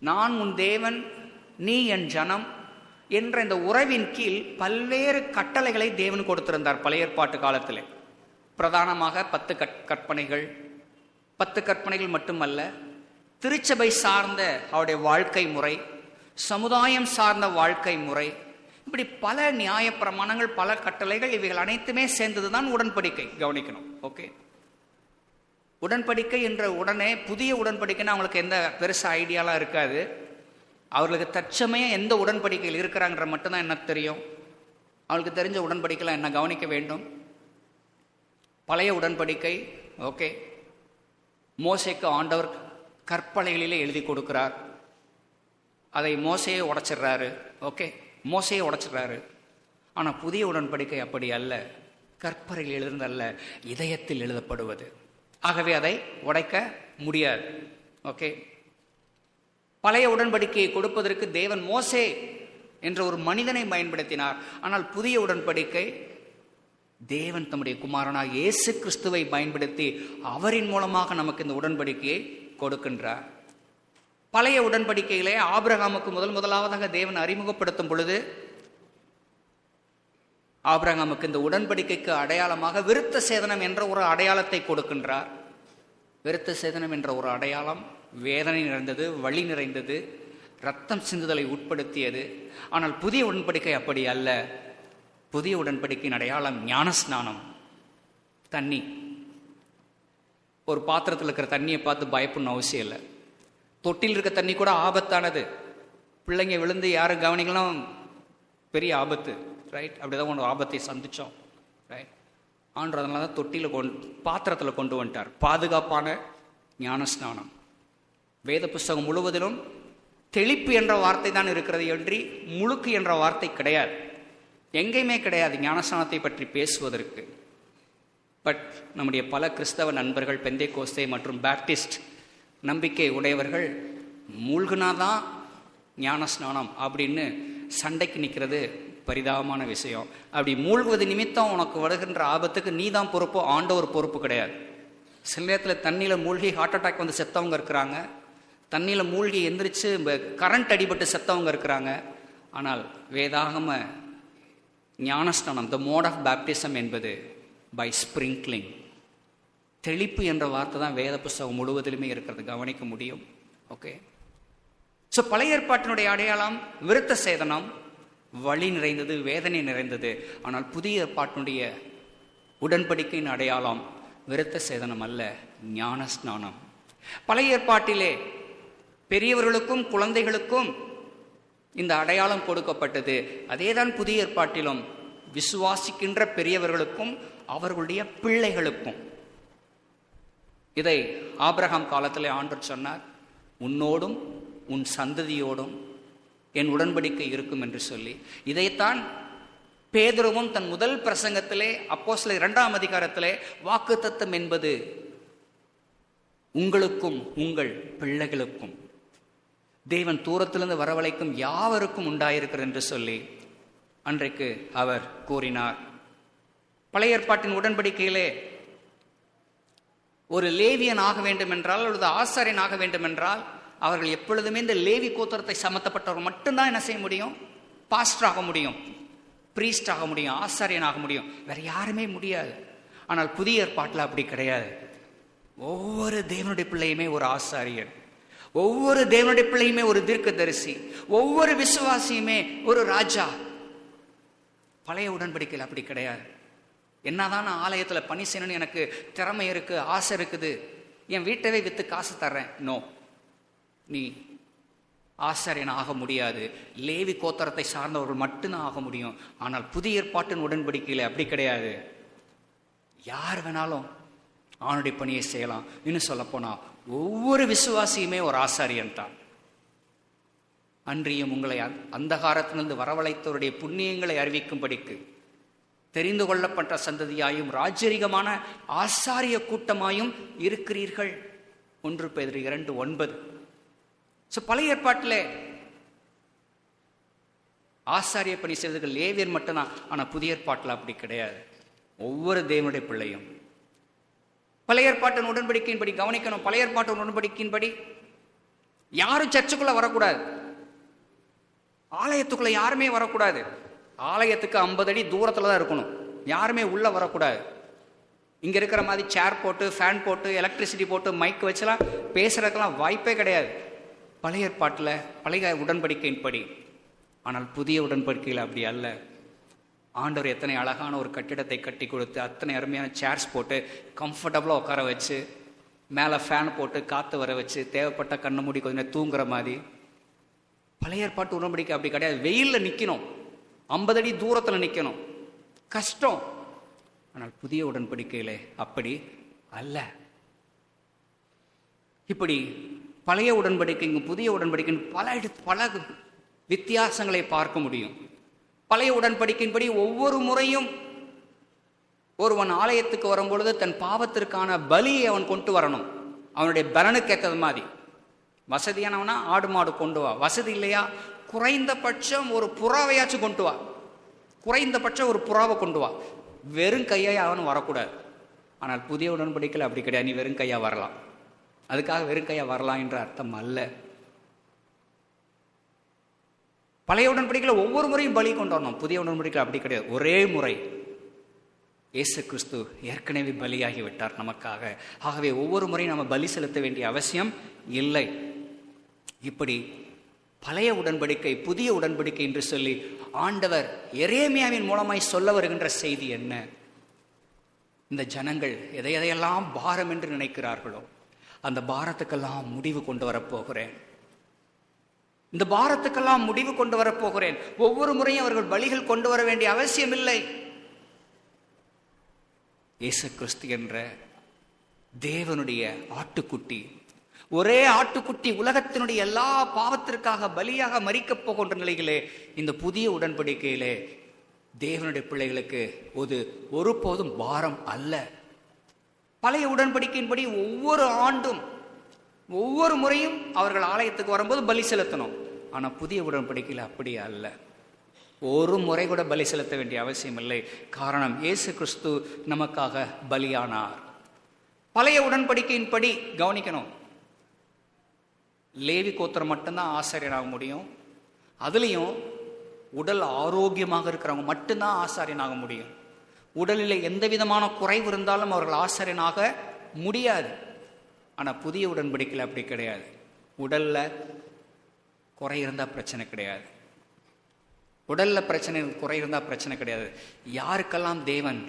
நான் உன் தேவன், நீ என் ஜனம் என்ற இந்த உறவின் கீழ் பல்வேறு கட்டளைகளை தேவன் கொடுத்திருந்தார் பழைய ஏற்பாட்டு காலத்தில். பிரதானமாக 10 கற்பனைகள். 10 கற்பனைகள் மட்டுமல்ல, திருச்சபை சார்ந்த அவருடைய வாழ்க்கை முறை, சமுதாயம் சார்ந்த வாழ்க்கை முறை, இப்படி பல நியாய பிரமாணங்கள், பல கட்டளைகள், இவைகள் அனைத்துமே சேர்ந்ததுதான் உடன்படிக்கை. கவனிக்கணும். ஓகே, உடன்படிக்கை என்ற உடனே புதிய உடன்படிக்கைன்னா அவங்களுக்கு எந்த பெருசு ஐடியாலாம் இருக்காது. அவர்களுக்கு தற்சமயம் எந்த உடன்படிக்கையில் இருக்கிறாங்கிற மட்டும்தான் என்ன தெரியும். அவங்களுக்கு தெரிஞ்ச உடன்படிக்கைலாம் என்ன கவனிக்க வேண்டும். பழைய உடன்படிக்கை, ஓகே, மோசேக்கு ஆண்டவர் கற்பனைகளிலே எழுதி கொடுக்கிறார், அதை மோசையே உடைச்சிடுறாரு. ஓகே, மோசையே உடைச்சிடுறாரு. ஆனால் புதிய உடன்படிக்கை அப்படி அல்ல, கற்பனையில் எழுதுனதல்ல, இதயத்தில் எழுதப்படுவது. ஆகவே அதை உடைக்க முடியாது. ஓகே, பழைய உடன்படிக்கையை கொடுப்பதற்கு தேவன் மோசே என்ற ஒரு மனிதனை பயன்படுத்தினார். ஆனால் புதிய உடன்படிக்கை தேவன் தம்முடைய குமாரனாக இயேசு கிறிஸ்துவை பயன்படுத்தி அவரின் மூலமாக நமக்கு இந்த உடன்படிக்கையை கொடுக்கின்றார். பழைய உடன்படிக்கையிலே ஆபிரகாமுக்கு முதலாவதாக தேவன் அறிமுகப்படுத்தும் பொழுது ஆபிரகாமுக்கு இந்த உடன்படிக்கைக்கு அடையாளமாக விருத்த சேதனம் என்ற ஒரு அடையாளத்தை கொடுக்கின்றார். விருத்த சேதனம் என்ற ஒரு அடையாளம் வேதனை நிறைந்தது, வலி நிறைந்தது, இரத்தம் சிந்துதலை உட்படுத்தியது. ஆனால் புதிய உடன்படிக்கை அப்படி அல்ல. புதிய உடன்படிக்கையின் அடையாளம் ஞானஸ்நானம். தண்ணி, ஒரு பாத்திரத்தில் இருக்கிற தண்ணியை பார்த்து பயப்படணும் அவசியம் இல்லை. தொட்டில் இருக்க தண்ணி கூட ஆபத்தானது. பிள்ளைங்க விழுந்து யாரும் கவனிக்கலாம், பெரிய ஆபத்து. ரைட், அப்படிதான் ஒரு ஆபத்தை சந்தித்தோம். ரைட், ஆண்டு அதனால தான் தொட்டியில் பாத்திரத்தில் கொண்டு வந்துட்டார். பாதுகாப்பான ஞானஸ்நானம். வேத புஸ்தகம் முழுவதிலும் தெளிப்பு என்ற வார்த்தை தான் இருக்கிறது என்று முழுக்கு என்ற வார்த்தை கிடையாது. எங்கேயுமே கிடையாது ஞானஸ்நானத்தை பற்றி பேசுவதற்கு. பட் நம்முடைய பல கிறிஸ்தவ நண்பர்கள், பெந்தேகோஸ்தே மற்றும் பேப்டிஸ்ட் நம்பிக்கை உடையவர்கள் மூழ்கினாதான் ஞானஸ்நானம் அப்படின்னு சண்டைக்கு நிற்கிறது பரிதாபமான விஷயம். அப்படி மூழ்குவது நிமித்தம் உனக்கு வருகின்ற ஆபத்துக்கு நீ தான் பொறுப்பு, ஆண்டவர் பொறுப்பு கிடையாது. சில நேரத்தில் தண்ணியில் மூழ்கி ஹார்ட் அட்டாக் வந்து செத்தவங்க இருக்கிறாங்க, தண்ணியில் மூழ்கி எந்திரிச்சு கரண்ட் அடிபட்டு செத்தவங்க இருக்கிறாங்க. ஆனால் வேதாகம ஞானஸ்நானம், த மோட் ஆஃப் பேப்டிசம் என்பது பை ஸ்ப்ரிங்க்லிங். தெளிப்பு என்ற வார்த்தை தான் வேத புஸ்தகம் முழுவதிலுமே இருக்கிறது, கவனிக்க முடியும். ஓகே, ஸோ பழைய ஏற்பாட்டினுடைய அடையாளம் விருத்த சேதனம், வலி நிறைந்தது, வேதனை நிறைந்தது. ஆனால் புதிய ஏற்பாட்டினுடைய உடன்படிக்கையின் அடையாளம் விருத்த சேதனம் அல்ல, ஞானஸ்நானம். பழைய ஏற்பாட்டிலே பெரியவர்களுக்கும் குழந்தைகளுக்கும் இந்த அடையாளம் கொடுக்கப்பட்டது. அதேதான் புதிய ஏற்பாட்டிலும் விசுவாசிக்கின்ற பெரியவர்களுக்கும் அவர்களுடைய பிள்ளைகளுக்கும். இதை ஆபிரகாம் காலத்திலே ஆண்டவர் சொன்னார், உன்னோடும் உன் சந்ததியோடும் என் உடன்படிக்கை இருக்கும் என்று சொல்லி. இதைத்தான் பேதுருவும் தன் முதல் பிரசங்கத்திலே அப்போஸ்தலர் 2ஆம் அதிகாரத்திலே வாக்குத்தத்தம் என்பது உங்களுக்கும் உங்கள் பிள்ளைகளுக்கும் தேவன் தூரத்திலிருந்து வரவழைக்கும் யாவருக்கும் உண்டாயிருக்கிறது என்று சொல்லி அன்றைக்கு அவர் கூறினார். பழைய ஏற்பாட்டின் உடன்படிக்கையிலே ஒரு லேவியன் ஆக வேண்டும் என்றால் அல்லது ஆசாரியன் ஆக வேண்டும் என்றால் அவர்கள் எப்பொழுதுமே இந்த லேவி கோத்திரத்தை சமத்தப்பட்டவர்கள் மட்டும்தான் என்ன செய்ய முடியும்? பாஸ்டர் ஆக முடியும், பிரீஸ்ட் ஆக முடியும், ஆசாரியன் ஆக முடியும். வேற யாருமே முடியாது. ஆனால் புதிய ஏற்பாட்டில் அப்படி கிடையாது. ஒவ்வொரு தேவனுடைய பிள்ளையுமே ஒரு ஆசாரியன், ஒவ்வொரு தேவனுடைய பிள்ளையுமே ஒரு தீர்க்கதரிசி, ஒவ்வொரு விசுவாசியுமே ஒரு ராஜா. பழைய உடன்படிக்கையில் அப்படி கிடையாது. என்னதான் நான் ஆலயத்தில் பணி செய்யணும்னு எனக்கு திறமை இருக்கு, ஆசை இருக்குது, என் வீட்டவே விற்று காசு தர்றேன், நோ, நீ ஆசாரியன் ஆக முடியாது. லேவி கோத்திரத்தை சார்ந்தவர்கள் மட்டும்தான் ஆக முடியும். ஆனால் புதிய ஏற்பாட்டின் உடன்படிக்கையில் அப்படி கிடையாது. யார் வேணாலும் அவனுடைய பணியை செய்யலாம். இன்னும் சொல்ல போனா ஒவ்வொரு விசுவாசியுமே ஒரு ஆசாரியன் தான். அன்றியும் உங்களை அந்தகாரத்திலிருந்து வரவழைத்தவருடைய புண்ணியங்களை அறிவிக்கும்படிக்கு தெரிந்து கொள்ளப்பட்ட சந்ததியாயும் ராஜரீகமான ஆசாரிய கூட்டமாயும் இருக்கிறீர்கள். 1 பேதுரு 2:9. ஸோ பழைய ஏற்பாட்டில் ஆசாரிய பணி செய்வதற்கு லேவியர் மட்டும்தான். ஆனால் புதிய ஏற்பாட்டில் அப்படி கிடையாது. ஒவ்வொரு தேவனுடைய பிள்ளையும் பழைய ஏற்பாட்டின் உடன்படிக்கையின்படி கவனிக்கணும். பழைய ஏற்பாட்டின் உடன்படிக்கையின்படி யாரும் சர்ச்சுக்குள்ள வரக்கூடாது, ஆலயத்துக்குள்ள யாருமே வரக்கூடாது. ஆலயத்துக்கு 50 அடி தூரத்தில் தான் இருக்கணும், யாருமே உள்ள வரக்கூடாது. இங்க இருக்கிற மாதிரி சேர் போட்டு, ஃபேன் போட்டு, எலக்ட்ரிசிட்டி போட்டு, மைக் வச்சுலாம் பேசுறதுக்கெல்லாம் வாய்ப்பே கிடையாது பழைய ஏற்பாட்டில், பழைய உடன்படிக்கையின்படி. ஆனால் புதிய உடன்படிக்கையில் அப்படி அல்ல. ஆண்டவர் எத்தனை அழகான ஒரு கட்டிடத்தை கட்டி கொடுத்து, அத்தனை அருமையான சேர்ஸ் போட்டு, கம்ஃபர்டபுளாக உட்கார வச்சு, மேலே ஃபேன் போட்டு காற்று வர வச்சு, தேவைப்பட்ட கண்ணு மூடி கொஞ்சம் நேரம் தூங்குற மாதிரி. பழைய ஏற்பாட்டு உடன்படிக்கை அப்படி கிடையாது. வெயிலில் நிற்கணும், 50 அடி தூரத்தில் நிற்கணும், கஷ்டம். ஆனால் புதிய உடன்படிக்கையிலே அப்படி அல்ல. இப்படி பழைய உடன்படிக்கைக்கும் புதிய உடன்படிக்கைக்கும் பல வித்தியாசங்களை பார்க்க முடியும். பழைய உடன்படிக்கையின்படி ஒவ்வொரு முறையும் ஒருவன் ஆலயத்துக்கு வரும்பொழுது தன் பாவத்திற்கான பலியை அவன் கொண்டு வரணும். அவனுடைய பலனுக்கு ஏற்றது மாதிரி. வசதியானவனா ஆடு மாடு கொண்டு வா, வசதி இல்லையா குறைந்தபட்சம் ஒரு புறாவையாச்சும் கொண்டு வா, குறைந்தபட்சம் ஒரு புறாவை கொண்டு வா. வெறும் கையாக அவன் வரக்கூடாது. ஆனால் புதிய உடன்படிக்கையில் அப்படி கிடையாது. நீ வெறும் கையாக வரலாம், அதுக்காக வெறும் கையாக வரலாம் என்ற அர்த்தம் அல்ல. பழைய உடன்படிக்கையில் ஒவ்வொரு முறையும் பலி கொண்டு வரணும். புதிய உடன்படிக்கையில் அப்படி கிடையாது. ஒரே முறை இயேசு கிறிஸ்து ஏற்கனவே பலியாகி விட்டார் நமக்காக. ஆகவே ஒவ்வொரு முறையும் நம்ம பலி செலுத்த வேண்டிய அவசியம் இல்லை. இப்படி பழைய உடன்படிக்கை, புதிய உடன்படிக்கை என்று சொல்லி ஆண்டவர் எரேமியாவின் மூலமாய் சொல்ல வருகின்ற செய்தி என்ன? இந்த ஜனங்கள் எதையெல்லாம் பாரம் என்று நினைக்கிறார்களோ அந்த பாரத்துக்கெல்லாம் முடிவு கொண்டு வரப்போகிறேன். இந்த பாரத்துக்கெல்லாம் முடிவு கொண்டு வரப்போகிறேன். ஒவ்வொரு முறையும் அவர்கள் பலிகள் கொண்டு வர வேண்டிய அவசியம் இல்லை. இயேசு கிறிஸ்து என்ற தேவனுடைய ஆட்டுக்குட்டி, ஒரே ஆட்டுக்குட்டி உலகத்தினுடைய எல்லா பாவத்திற்காக பலியாக மரிக்கப் போகின்ற நிலையிலே இந்த புதிய உடன்படிக்கையிலே தேவனுடைய பிள்ளைகளுக்கு ஒருபோதும் பாரம் அல்ல. பழைய உடன்படிக்கையின்படி ஒவ்வொரு ஆண்டும் ஒவ்வொரு முறையும் அவர்கள் ஆலயத்துக்கு வரும்போது பலி செலுத்தணும். ஆனால் புதிய உடன்படிக்கையில் அப்படி அல்ல. ஒரு முறை கூட பலி செலுத்த வேண்டிய அவசியம் இல்லை. காரணம், இயேசு கிறிஸ்து நமக்காக பலியானார். பழைய உடன்படிக்கையின்படி கவனிக்கணும், லேவி கோத்திரம் மட்டும்தான் ஆசாரியனாக முடியும். அதுலேயும் உடல் ஆரோக்கியமாக இருக்கிறவங்க மட்டும்தான் ஆசாரியனாக முடியும். உடலில் எந்த விதமான குறைவு இருந்தாலும் அவர்கள் ஆசாரியனாக முடியாது. ஆனால் புதிய உடன்படிக்கையில் அப்படி கிடையாது. உடலில் குறை இருந்தால் பிரச்சனை கிடையாது. உடலில் குறை இருந்தால் பிரச்சனை கிடையாது. யாருக்கெல்லாம் தேவன்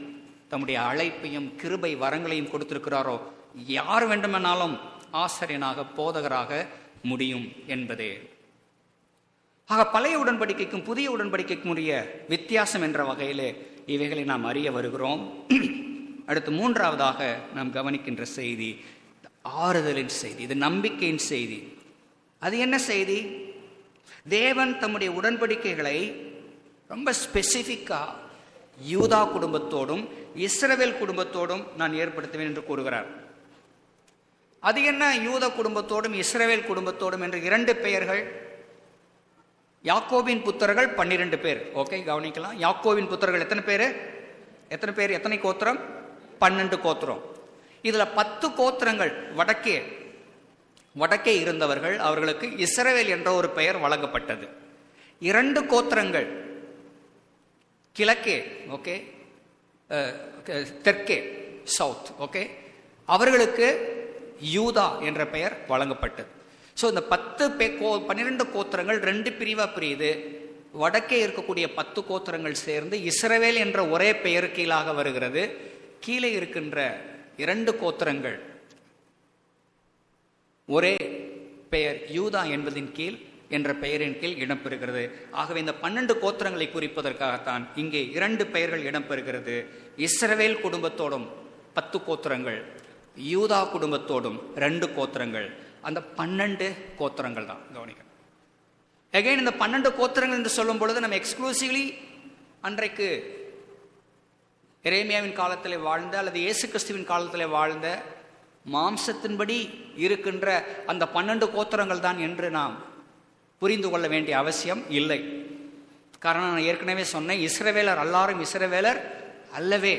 தம்முடைய அழைப்பையும் கிருபை வரங்களையும் கொடுத்திருக்கிறாரோ யார் வேண்டுமானாலும் ஆசாரியனாக, போதகராக முடியும் என்பதே. ஆக பழைய உடன்படிக்கைக்கும் புதிய உடன்படிக்கைக்கும் உரிய வித்தியாசம் என்ற வகையிலே இவைகளை நாம் அறிய வருகிறோம். அடுத்து மூன்றாவதாக நாம் கவனிக்கின்ற செய்தி ஆறுதலின் செய்தி. இது நம்பிக்கையின் செய்தி. அது என்ன செய்தி? தேவன் தம்முடைய உடன்படிக்கைகளை ரொம்ப ஸ்பெசிஃபிக்காக யூதா குடும்பத்தோடும் இஸ்ரவேல் குடும்பத்தோடும் நான் ஏற்படுத்துவேன் என்று கூறுகிறார். அது என்ன யூதா குடும்பத்தோடும் இஸ்ரவேல் குடும்பத்தோடும் என்று இரண்டு பெயர்கள்? யாக்கோபின் புத்திரர்கள் 12 பேர். ஓகே, கவனிக்கலாம். யாக்கோபின் புத்திரர்கள் எத்தனை பேர்? எத்தனை கோத்திரம்? 12 கோத்திரம். இதுல 10 கோத்திரங்கள் வடக்கே இருந்தவர்கள். அவர்களுக்கு இஸ்ரவேல் என்ற ஒரு பெயர் வழங்கப்பட்டது. 2 கோத்திரங்கள் கிழக்கே, ஓகே, தெற்கே, சவுத், ஓகே, அவர்களுக்கு யூதா என்ற பெயர் வழங்கப்பட்டது. ஸோ இந்த 12 கோத்திரங்கள் 2 பிரிவாக பிரியுது. வடக்கே இருக்கக்கூடிய 10 கோத்திரங்கள் சேர்ந்து இஸ்ரவேல் என்ற ஒரே பெயர் கீழாக வருகிறது. கீழே இருக்கின்ற 2 கோத்திரங்கள் ஒரே பெயர் யூதா என்பதின் கீழ் என்ற பெயரின் கீழ் இடம்பெறுகிறது. ஆகவே இந்த 12 கோத்திரங்களை குறிப்பதற்காகத்தான் இங்கே 2 பெயர்கள் இடம்பெறுகிறது. இஸ்ரவேல் குடும்பத்தோடும் 10 கோத்திரங்கள், யூதா குடும்பத்தோடும் 2 கோத்திரங்கள். அந்த 12 கோத்திரங்கள் தான் கவனிக்கணும். அகைன் இந்த 12 கோத்திரங்கள் என்று சொல்லும் பொழுது நம்ம எக்ஸ்க்ளூசிவ்லி அன்றைக்கு எரேமியாவின் காலத்தில் வாழ்ந்த அல்லது இயேசு கிறிஸ்துவின் காலத்தில் வாழ்ந்த மாம்சத்தின்படி இருக்கின்ற அந்த 12 கோத்திரங்கள் தான் என்று நாம் புரிந்து கொள்ள வேண்டிய அவசியம் இல்லை. காரணம், நான் ஏற்கனவே சொன்னேன், இஸ்ரவேலர் எல்லாரும் இஸ்ரவேலர் அல்லவே.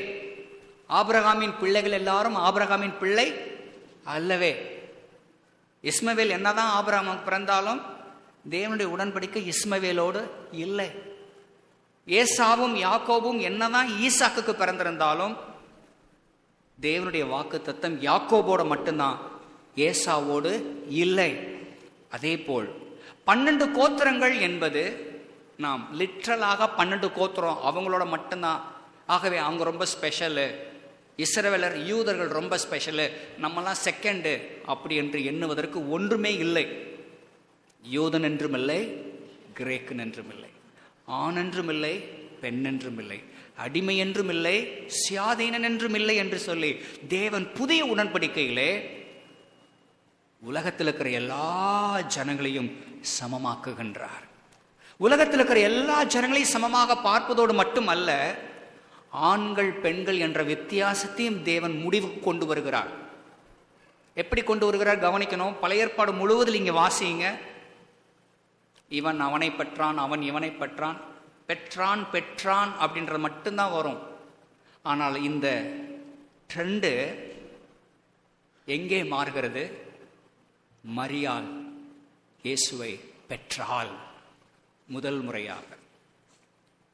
ஆபிரகாமின் பிள்ளைகள் எல்லாரும் ஆபிரகாமின் பிள்ளை அல்லவே. இஸ்மவேல் என்னதான் ஆபிரகாமுக்கு பிறந்தாலும் தேவனுடைய உடன்படிக்கை இஸ்மவேலோடு இல்லை. ஏசாவும் யாக்கோபும் என்னதான் ஈசாக்குக்கு பிறந்திருந்தாலும் தேவனுடைய வாக்கு தத்தம் யாக்கோபோடு மட்டும்தான், ஏசாவோடு இல்லை. அதே போல் 12 கோத்திரங்கள் என்பது நாம் லிட்ரலாக 12 கோத்திரம் அவங்களோட மட்டும்தான். ஆகவே அவங்க ரொம்ப ஸ்பெஷலு, இஸ்ரவேலர் யூதர்கள் ரொம்ப ஸ்பெஷலு, நம்மெல்லாம் செகண்டு அப்படி என்று எண்ணுவதற்கு ஒன்றுமே இல்லை. யூதன் என்றும் இல்லை, கிரேக்கன் என்றும் இல்லை, ஆண் என்றும் இல்லை, பெண் என்றும் இல்லை, அடிமை என்றும் இல்லை, சுயாதீனன் என்றும் இல்லை என்று சொல்லி தேவன் புதிய உடன்படிக்கையிலே உலகத்தில் இருக்கிற எல்லா ஜனங்களையும் சமமாக்குகின்றார். உலகத்தில் இருக்கிற எல்லா ஜனங்களையும் சமமாக பார்ப்பதோடு மட்டுமல்ல, ஆண்கள் பெண்கள் என்ற வித்தியாசத்தையும் தேவன் முடிவுக்கு கொண்டு வருகிறார். எப்படி கொண்டு வருகிறார் கவனிக்கணும். பழைய ஏற்பாடு முழுவதில் இங்கே வாசிங்க. இவன் அவனை பெற்றான், அவன் இவனை பெற்றான், பெற்றான் அப்படின்றது மட்டும்தான் வரும். ஆனால் இந்த ட்ரெண்டு எங்கே மாறுகிறது? மரியாள் இயேசுவை பெற்றாள் முதல் முறையாக.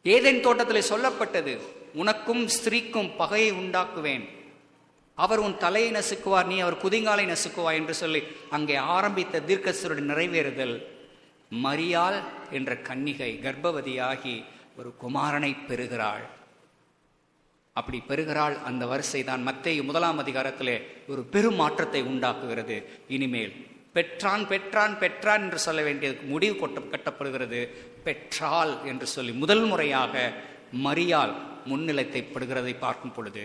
ஏதேன் தோட்டத்தில் சொல்லப்பட்டது, உனக்கும் ஸ்திரீக்கும் பகையை உண்டாக்குவேன், அவர் உன் தலையை நசுக்குவார், நீ அவர் குதிங்காலை நசுக்குவாய் என்று சொல்லி அங்கே ஆரம்பித்த தீர்க்கதரிசனத்துடைய நிறைவேறுதல். மரியாள் என்ற கன்னிகை கர்ப்பவதியாகி ஒரு குமாரனை பெறுகிறாள். அப்படி பெறுகிறாள். அந்த வரிசை தான் மத்தேயு 1 அதிகாரத்திலே ஒரு பெரும் மாற்றத்தை உண்டாக்குகிறது. இனிமேல் பெற்றான் பெற்றான் பெற்றான் என்று சொல்ல வேண்டியதுக்கு முடிவு கட்டப்படுகிறது. பெற்றாள் என்று சொல்லி முதல் முறையாக மரியாள் முன்னிலைப்படுகிறதை பார்க்கும் பொழுது,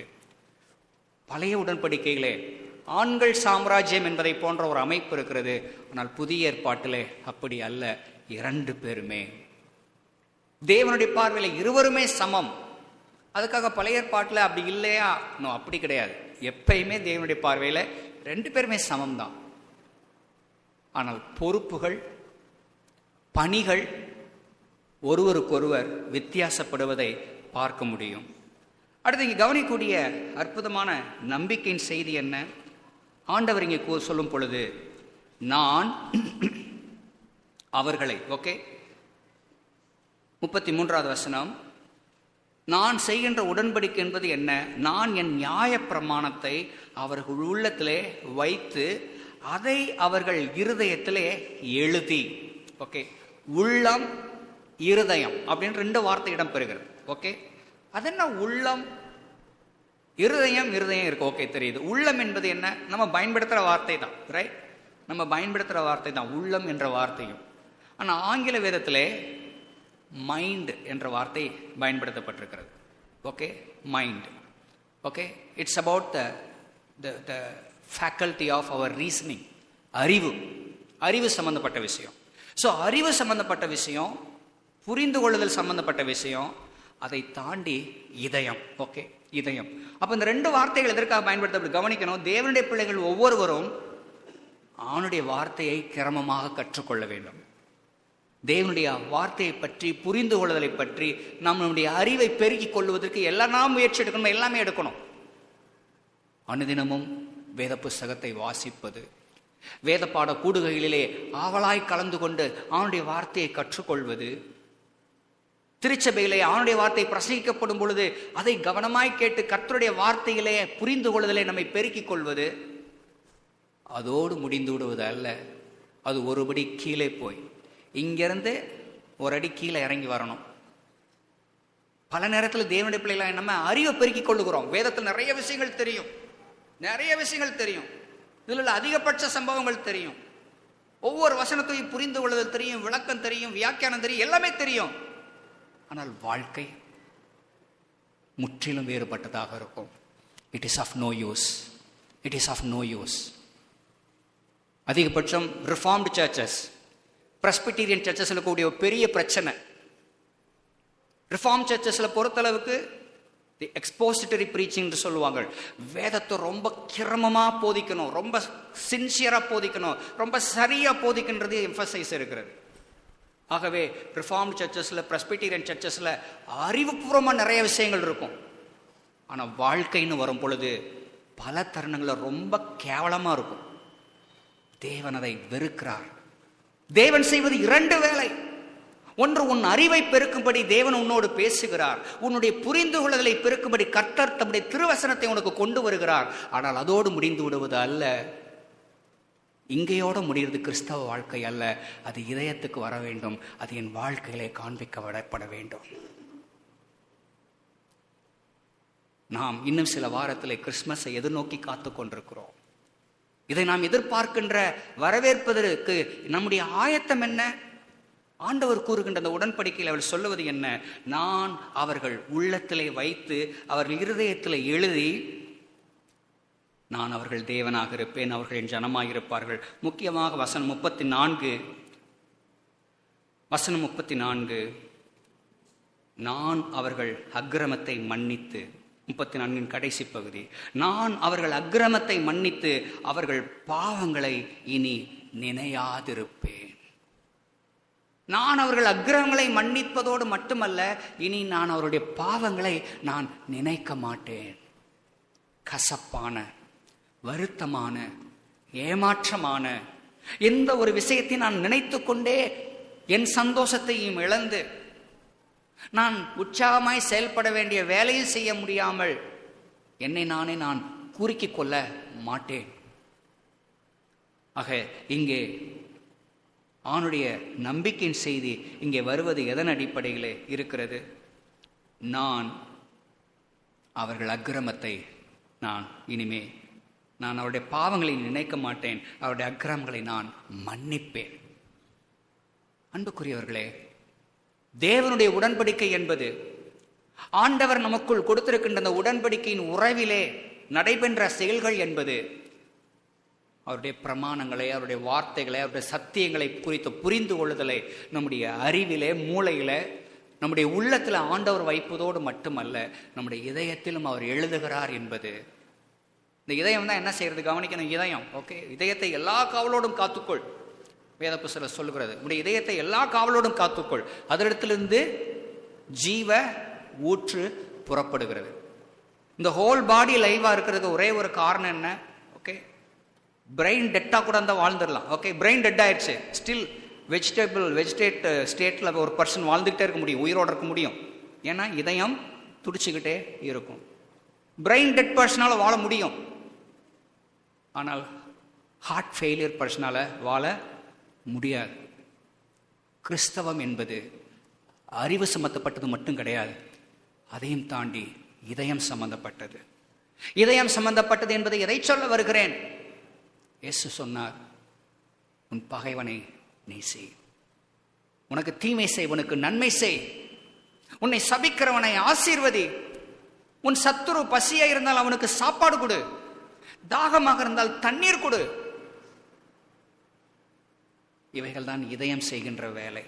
பழைய உடன்படிக்கைகளே ஆண்கள் சாம்ராஜ்யம் என்பதை போன்ற ஒரு அமைப்பு இருக்கிறது. ஆனால் புதிய ஏற்பாட்டிலே அப்படி அல்ல. 2 பேருமே தேவனுடைய பார்வையில் இருவருமே சமம். அதுக்காக பழைய ஏற்பாட்டில் அப்படி இல்லையா? அப்படி கிடையாது. எப்பயுமே தேவனுடைய பார்வையில் 2 பேருமே சமம் தான். ஆனால் பொறுப்புகள், பணிகள் ஒருவருக்கொருவர் வித்தியாசப்படுவதை பார்க்க முடியும். அடுத்து இங்கே கவனிக்கக்கூடிய அற்புதமான நம்பிக்கையின் செய்தி என்ன? ஆண்டவர் இங்கே சொல்லும் பொழுது, நான் அவர்களை, 33வது வசனம், நான் செய்கின்ற உடன்படிக்கை என்பது என்ன? நான் என் நியாய பிரமாணத்தை அவர்கள் உள்ளத்திலே வைத்து அதை அவர்கள் இருதயத்திலே எழுதி. உள்ளம் இருதயம் அப்படின்னு 2 வார்த்தை இடம் பெறுகிறது. அது என்ன? உள்ளம் இருதயம் இருக்கு. தெரியுது. உள்ளம் என்பது என்ன? நம்ம பயன்படுத்துகிற வார்த்தை தான், ரைட்? நம்ம பயன்படுத்துகிற வார்த்தை தான் உள்ளம் என்ற வார்த்தையும். ஆனால் ஆங்கில வேதத்திலே மைண்ட் என்ற வார்த்தை பயன்படுத்தப்பட்டிருக்கிறது. Mind. It's about the faculty of our reasoning. அறிவு சம்பந்தப்பட்ட விஷயம். ஸோ அறிவு சம்பந்தப்பட்ட விஷயம், புரிந்து கொள்ளுதல் சம்பந்தப்பட்ட விஷயம், அதை தாண்டி இதயம். இதயம். அப்போ இந்த 2 வார்த்தைகள் எதற்காக பயன்படுத்த கவனிக்கணும். தேவனுடைய பிள்ளைகள் ஒவ்வொருவரும் அவனுடைய வார்த்தையை கிரமமாக கற்றுக்கொள்ள வேண்டும். தேவனுடைய வார்த்தையை பற்றி, புரிந்து கொள்ளுதலை பற்றி நம்மளுடைய அறிவை பெருக்கிக் கொள்வதற்கு எல்லாம் முயற்சி எடுக்கணும், எல்லாமே எடுக்கணும். அனுதினமும் வேத புஸ்தகத்தை வாசிப்பது, வேத பாட கூடுகைகளிலே ஆவலாய் கலந்து கொண்டு அவனுடைய வார்த்தையை கற்றுக்கொள்வது, திருச்சபையிலே அவனுடைய வார்த்தை பிரசங்கிக்கப்படும் பொழுது அதை கவனமாய் கேட்டு கர்த்தருடைய வார்த்தையிலே புரிந்து கொள்வதிலே நம்மை பெருக்கிக் கொள்வது, அதோடு முடிந்து விடுவது அல்ல. அது ஒருபடி கீழே போய் இங்கிருந்து ஒரு அடி கீழே இறங்கி வரணும். பல நேரத்தில் தேவனுடைய பிள்ளைகளை நம்ம அறிவை பெருக்கிக் கொள்ளுகிறோம். வேதத்தில் நிறைய விஷயங்கள் தெரியும், இதில் அதிகபட்ச சம்பவங்கள் தெரியும், ஒவ்வொரு வசனத்தையும் புரிந்து கொள்ளுதல் தெரியும், விளக்கம் தெரியும், வியாக்கியானம் தெரியும், எல்லாமே தெரியும். ஆனால் வாழ்க்கை முற்றிலும் வேறுபட்டதாக இருக்கும். It is of no use. அதிகபட்சம் ரிஃபார்ம்டு சர்ச்சஸ், பிரஸ்பிட்டீரியன் சர்ச்சஸில் கூடிய ஒரு பெரிய பிரச்சனை, ரிஃபார்ம் சர்ச்சஸில் பொறுத்தளவுக்கு எக்ஸ்போசிட்டரி ப்ரீச்சிங் சொல்லுவாங்க. வேதத்தை ரொம்ப கிரமமாக போதிக்கணும், ரொம்ப சின்சியராக போதிக்கணும், ரொம்ப சரியாக போதிக்கின்றது எம்பசைஸ் இருக்கிறது. ஆகவே ரிஃபார்ம் சர்ச்சஸில், பிரஸ்பிட்டீரியன் சர்ச்சஸில் அறிவுபூர்வமாக நிறைய விஷயங்கள் இருக்கும். ஆனால் வாழ்க்கைன்னு வரும் பொழுது பல தருணங்களில் ரொம்ப கேவலமாக இருக்கும். தேவன் அதை வெறுக்கிறார். தேவன் செய்வது 2 வேலை. ஒன்று, உன் அறிவை பெருக்கும்படி தேவன் உன்னோடு பேசுகிறார். உன்னுடைய புரிந்து கொள்ளுதலை பெருக்கும்படி கர்த்தர் தம்முடைய திருவசனத்தை உனக்கு கொண்டு வருகிறார். ஆனால் அதோடு முடிந்து விடுவது அல்ல. இங்கேயோடு முடிகிறது கிறிஸ்தவ வாழ்க்கை அல்ல. அது இதயத்துக்கு வர வேண்டும். அது என் வாழ்க்கையிலே காண்பிக்கப்பட வேண்டும். நாம் இன்னும் சில வாரத்திலே கிறிஸ்துமஸை எதிர்நோக்கி காத்து கொண்டிருக்கிறோம். இதை நாம் எதிர்பார்க்கின்ற வரவேற்பதற்கு நம்முடைய ஆயத்தம் என்ன? ஆண்டவர் கூறுகின்ற அந்த உடன்படிக்கையில் அவர் சொல்லுவது என்ன? நான் அவர்கள் உள்ளத்திலே வைத்து அவர்கள் இருதயத்திலே எழுதி, நான் அவர்கள் தேவனாக இருப்பேன், அவர்கள் என் ஜனமாக இருப்பார்கள். முக்கியமாக வசனம் 34, நான் அவர்கள் அக்கிரமத்தை மன்னித்து, 34 கடைசி பகுதி, நான் அவர்கள் அக்கிரமத்தை மன்னித்து அவர்கள் பாவங்களை இனி நினையாதிருப்பேன். நான் அவர்கள் அக்கிரமங்களை மன்னிப்பதோடு மட்டுமல்ல, இனி நான் அவருடைய பாவங்களை நான் நினைக்க மாட்டேன். கசப்பான, வருத்தமான, ஏமாற்றமான எந்த ஒரு விஷயத்தை நான் நினைத்து கொண்டே என் சந்தோஷத்தையும் இழந்து, நான் உற்சாகமாய் செயல்பட வேண்டிய வேலையை செய்ய முடியாமல் என்னை நானே நான் குறுக்கிக் கொள்ள மாட்டேன். ஆக இங்கே ஆணுடைய நம்பிக்கையின் செய்தி இங்கே வருவது எதன் அடிப்படையிலே இருக்கிறது? நான் அவர்கள் அக்கிரமத்தை நான் அவருடைய பாவங்களை நினைக்க மாட்டேன், அவருடைய அக்கிரமங்களை நான் மன்னிப்பேன். அன்புக்குரியவர்களே, தேவனுடைய உடன்படிக்கை என்பது ஆண்டவர் நமக்குள் கொடுத்திருக்கின்ற அந்த உடன்படிக்கையின் உறவிலே நடைபெற்ற செயல்கள் என்பது அவருடைய பிரமாணங்களை, அவருடைய வார்த்தைகளை, அவருடைய சத்தியங்களை குறித்து புரிந்து கொள்ளுதலை நம்முடைய அறிவிலே, மூளையில, நம்முடைய உள்ளத்தில் ஆண்டவர் வைப்பதோடு மட்டுமல்ல, நம்முடைய இதயத்திலும் அவர் எழுதுகிறார் என்பது. இந்த இதயம் தான் என்ன செய்யறது? கவனிக்கணும். இதயம், ஓகே, இதயத்தை எல்லா காவலோடும் காத்துக்கொள். வேத புஸ்தகம் சொல்லுகிறது, உடைய இதயத்தை எல்லா காவலோடும் காத்துக்கொள், அதனிடத்திலிருந்து ஜீவ ஊற்று புறப்படுகிறது. இந்த ஹோல் பாடி லைவா இருக்கிறதுக்கு ஒரே ஒரு காரணம் என்ன? ஓகே, பிரெயின் டெட்டா கூட இருந்தால் வாழ்ந்துடலாம். ஓகே, பிரெயின் டெட் ஆயிடுச்சு, ஸ்டில் வெஜிடேட் ஸ்டேட்டில் ஒரு பர்சன் வாழ்ந்துக்கிட்டே இருக்க முடியும், உயிரோடு இருக்க முடியும். ஏன்னா இதயம் துடிச்சுக்கிட்டே இருக்கும். பிரெயின் டெட் பர்சனால் வாழ முடியும், ஆனால் ஹார்ட் ஃபெயிலியர் பர்சனால் வாழ முடியாது. கிறிஸ்தவம் என்பது அறிவு சம்பந்தப்பட்டது மட்டும் கிடையாது, அதையும் தாண்டி இதயம் சம்பந்தப்பட்டது. இதயம் சம்பந்தப்பட்டது என்பதை எதை சொல்ல வருகிறேன்? இயேசு சொன்னார், உன் பகைவனை நீ செய், உனக்கு தீமை செய், உனக்கு நன்மை செய், உன்னை சபிக்கிறவனை ஆசீர்வதி, உன் சத்துரு பசியா இருந்தால் அவனுக்கு சாப்பாடு கொடு, தாகமாக இருந்தால் தண்ணீர் கொடு. இவைகள் தான் இதயம் செய்கின்ற வேலை.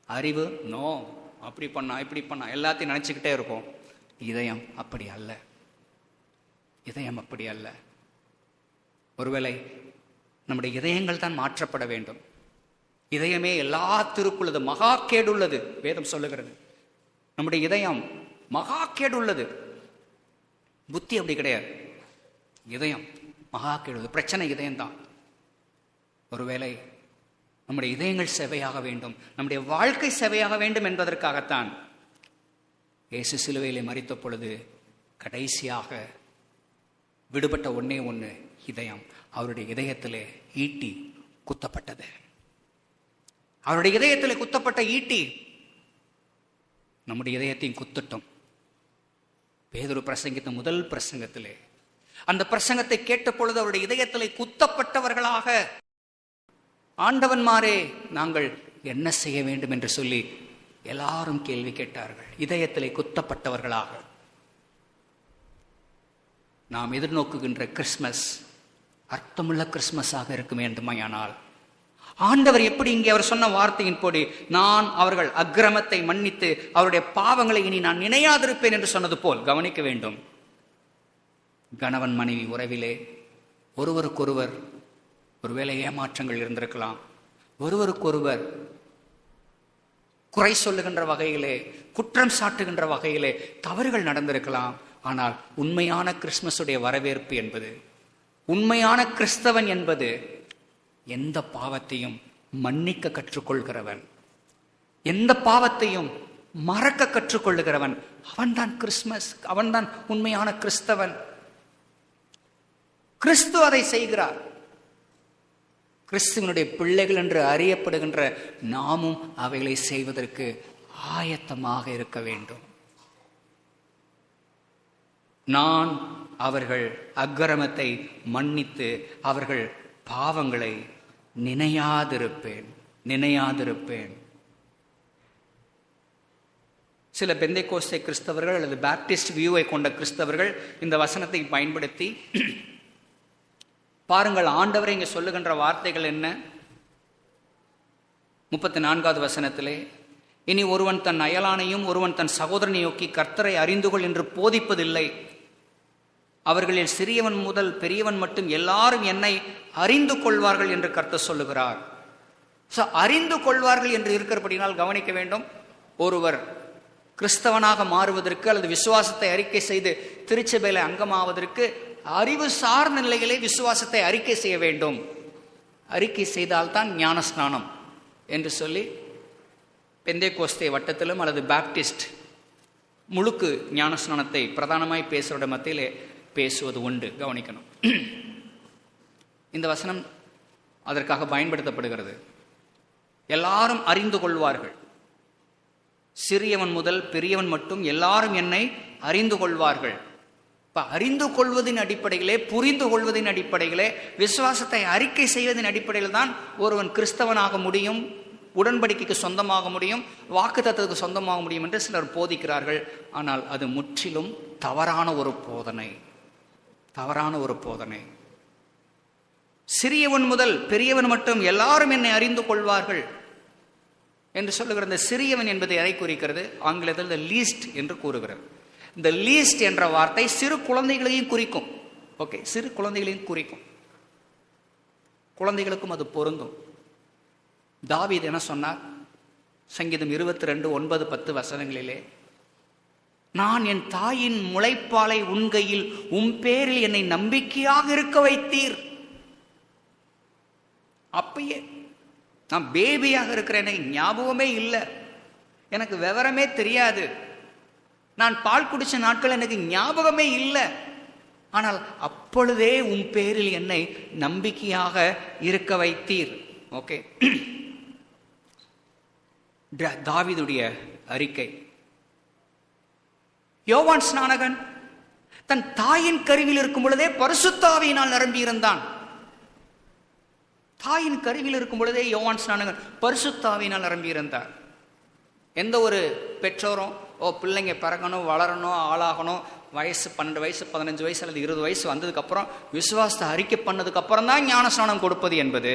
அறிவு நோ, அப்படி பண்ணா இப்படி பண்ணா எல்லாத்தையும் நினைச்சுக்கிட்டே இருக்கும். இதயம் அப்படி அல்ல, இதயம் அப்படி அல்ல. ஒருவேளை நம்முடைய இதயங்கள் தான் மாற்றப்பட வேண்டும். இதயமே எல்லாத்திற்குள்ளது, மகா கேடுள்ளது, வேதம் சொல்லுகிறது. நம்முடைய இதயம் மகா கேடுள்ளது. புத்தி அப்படி கிடையாது, இதயம் மகா கேடுள்ளது. பிரச்சனை இதயம்தான். ஒருவேளை நம்முடைய இதயங்கள் சேவையாக வேண்டும், நம்முடைய வாழ்க்கை சேவையாக வேண்டும் என்பதற்காகத்தான் இயேசு சிலுவையிலே மரித்த பொழுது கடைசியாக விடுபட்ட ஒன்னே ஒன்று இதயம். அவருடைய இதயத்திலே ஈட்டி குத்தப்பட்டது. அவருடைய இதயத்திலே குத்தப்பட்ட ஈட்டி நம்முடைய இதயத்தையும் குத்தட்டும். பேதுரு பிரசங்கித்த முதல் பிரசங்கத்திலே அந்த பிரசங்கத்தை கேட்ட பொழுது அவருடைய இதயத்திலே குத்தப்பட்டவர்களாக, ஆண்டவன்மாரே நாங்கள் என்ன செய்ய வேண்டும் என்று சொல்லி எல்லாரும் கேள்வி கேட்டார்கள். இதயத்திலே குத்தப்பட்டவர்களாக நாம் எதிர்நோக்குகின்ற கிறிஸ்மஸ் அர்த்தமுள்ள கிறிஸ்மஸாக இருக்கும் வேண்டுமானால், ஆண்டவர் எப்படி இங்கே அவர் சொன்ன வார்த்தையின் போடி, நான் அவர்கள் அக்கிரமத்தை மன்னித்து அவருடைய பாவங்களை இனி நான் நினையாதிருப்பேன் என்று சொன்னது போல் கவனிக்க வேண்டும். கணவன் மனைவி உறவிலே ஒருவருக்கொருவர் ஒருவேளை ஏமாற்றங்கள் இருந்திருக்கலாம், ஒருவருக்கொருவர் குறை சொல்லுகின்ற வகையிலே, குற்றம் சாட்டுகின்ற வகையிலே தவறுகள் நடந்திருக்கலாம். ஆனால் உண்மையான கிறிஸ்மஸுடைய வரவேற்பு என்பது, உண்மையான கிறிஸ்தவன் என்பது எந்த பாவத்தையும் மன்னிக்க கற்றுக்கொள்கிறவன், எந்த பாவத்தையும் மறக்க கற்றுக்கொள்ளுகிறவன். அவன்தான் கிறிஸ்மஸ், அவன்தான் உண்மையான கிறிஸ்தவன். கிறிஸ்து அதை செய்கிறார். கிறிஸ்துவனுடைய பிள்ளைகள் என்று அறியப்படுகின்ற நாமும் அவைகளை செய்வதற்கு ஆயத்தமாக இருக்க வேண்டும். நான் அவர்கள் அக்கிரமத்தை மன்னித்து அவர்கள் பாவங்களை நினையாதிருப்பேன். சில பெந்தைக்கோஸ்தே கிறிஸ்தவர்கள் அல்லது பேப்டிஸ்ட் வியூவை கொண்ட கிறிஸ்தவர்கள் இந்த வசனத்தை பயன்படுத்தி, பாருங்கள் ஆண்டவரை இங்கே சொல்லுகின்ற வார்த்தைகள் என்ன? 34வது வசனத்திலே, இனி ஒருவன் தன் அயலானையும் ஒருவன் தன் சகோதரனை நோக்கி கர்த்தரை அறிந்துகொள் என்று போதிப்பதில்லை. அவர்களில் சிறியவன் முதல் பெரியவன் மட்டும் எல்லாரும் என்னை அறிந்து கொள்வார்கள் என்று கர்த்தர் சொல்லுகிறார். அறிந்து கொள்வார்கள் என்று இருக்கிறபடினால் கவனிக்க வேண்டும். ஒருவர் கிறிஸ்தவனாக மாறுவதற்கு அல்லது விசுவாசத்தை அறிக்கை செய்து திருச்சபையில அங்கமாவதற்கு அறிவு சார்ந்த நிலையிலே விசுவாசத்தை அறிக்கை செய்ய வேண்டும். அறிக்கை செய்தால்தான் ஞானஸ்நானம் என்று சொல்லி பெந்தேகோஸ்தே வட்டத்திலும் அல்லது பாப்டிஸ்ட் முழுக்கு ஞானஸ்நானத்தை பிரதானமாய் பேசுகிற மத்தியிலே பேசுவது உண்டு. கவனிக்கணும், இந்த வசனம் அதற்காக பயன்படுத்தப்படுகிறது. எல்லாரும் அறிந்து கொள்வார்கள், சிறியவன் முதல் பெரியவன் மட்டும் எல்லாரும் என்னை அறிந்து கொள்வார்கள். இப்போ அறிந்து கொள்வதின் அடிப்படையிலே, புரிந்து கொள்வதின் அடிப்படையிலே, விசுவாசத்தை அறிக்கை செய்வதன் அடிப்படையில் தான் ஒருவன் கிறிஸ்தவனாக முடியும், உடன்படிக்கைக்கு சொந்தமாக முடியும், வாக்குத்தத்தத்துக்கு சொந்தமாக முடியும் என்று சிலர் போதிக்கிறார்கள். ஆனால் அது முற்றிலும் தவறான ஒரு போதனை, தவறான ஒரு போதனை. சிறியவன் முதல் பெரியவன் மட்டும் எல்லாரும் என்னை அறிந்து கொள்வார்கள் என்று சொல்லுகிற இந்த சிறியவன் என்பதை எதை குறிக்கிறது? ஆங்கிலத்தில் த லீஸ்ட் என்று கூறுகிறது. இந்த லீஸ்ட் என்ற வார்த்தை சிறு குழந்தைகளையும் குறிக்கும். ஓகே, சிறு குழந்தைகளையும் குறிக்கும், குழந்தைகளுக்கும் அது பொருந்தும். தாவீது என்ன சொன்னார்? சங்கீதம் 22:9-10 வசனங்களிலே, நான் என் தாயின் முளைப்பாலை உன் கையில், உன் பேரில் என்னை நம்பிக்கையாக இருக்க வைத்தீர். அப்பயே நான் பேபியாக இருக்கிறேன், எனக்கு ஞாபகமே இல்லை, எனக்கு விவரமே தெரியாது, நான் பால் குடிச்ச நாட்கள் எனக்கு ஞாபகமே இல்லை. ஆனால் அப்பொழுதே உன் பேரில் என்னை நம்பிக்கையாக இருக்க வைத்தீர். ஓகே, தாவீதுடைய அறிக்கை. யோவான் ஸ்நானகன் தன் தாயின் கருவில் இருக்கும் பொழுதே பரிசுத்த ஆவியினால் நிரம்பி இருந்தான். தாயின் கருவில் இருக்கும் பொழுதே யோவான் ஸ்நானகன் பரிசுத்த ஆவியினால் நிரம்பி இருந்தார். எந்த ஒரு பெற்றோரும் பிள்ளைங்க பிறக்கணும், வளரணும், ஆளாகணும், வயசு 12 வயசு 15 வயசு அல்லது 20 வயசு வந்ததுக்கப்புறம் விசுவாசத்தை அறிக்கை பண்ணதுக்கு அப்புறம் தான் ஞானஸ்நானம் கொடுப்பது என்பது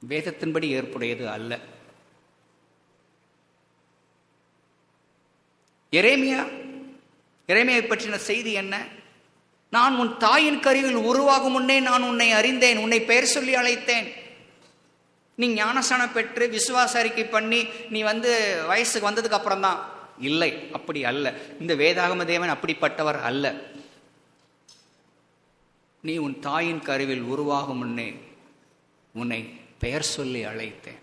வேதத்தின்படி ஏற்புடையது அல்ல. எரேமியாவை பற்றின செய்தி என்ன? நான் உன் தாயின் கருவில் உருவாகும் முன்னே நான் உன்னை அறிந்தேன், உன்னை பெயர் சொல்லி அழைத்தேன். நீ ஞானஸ்நானம் பெற்று விசுவாச அறிக்கை பண்ணி நீ வயசுக்கு வந்ததுக்கு அப்புறம் தான். இல்லை, அப்படி அல்ல. இந்த வேதாகம தேவன் அப்படிப்பட்டவர் அல்ல. நீ உன் தாயின் கருவில் உருவாகும் முன்னே உன்னை பெயர் சொல்லி அழைத்தேன்.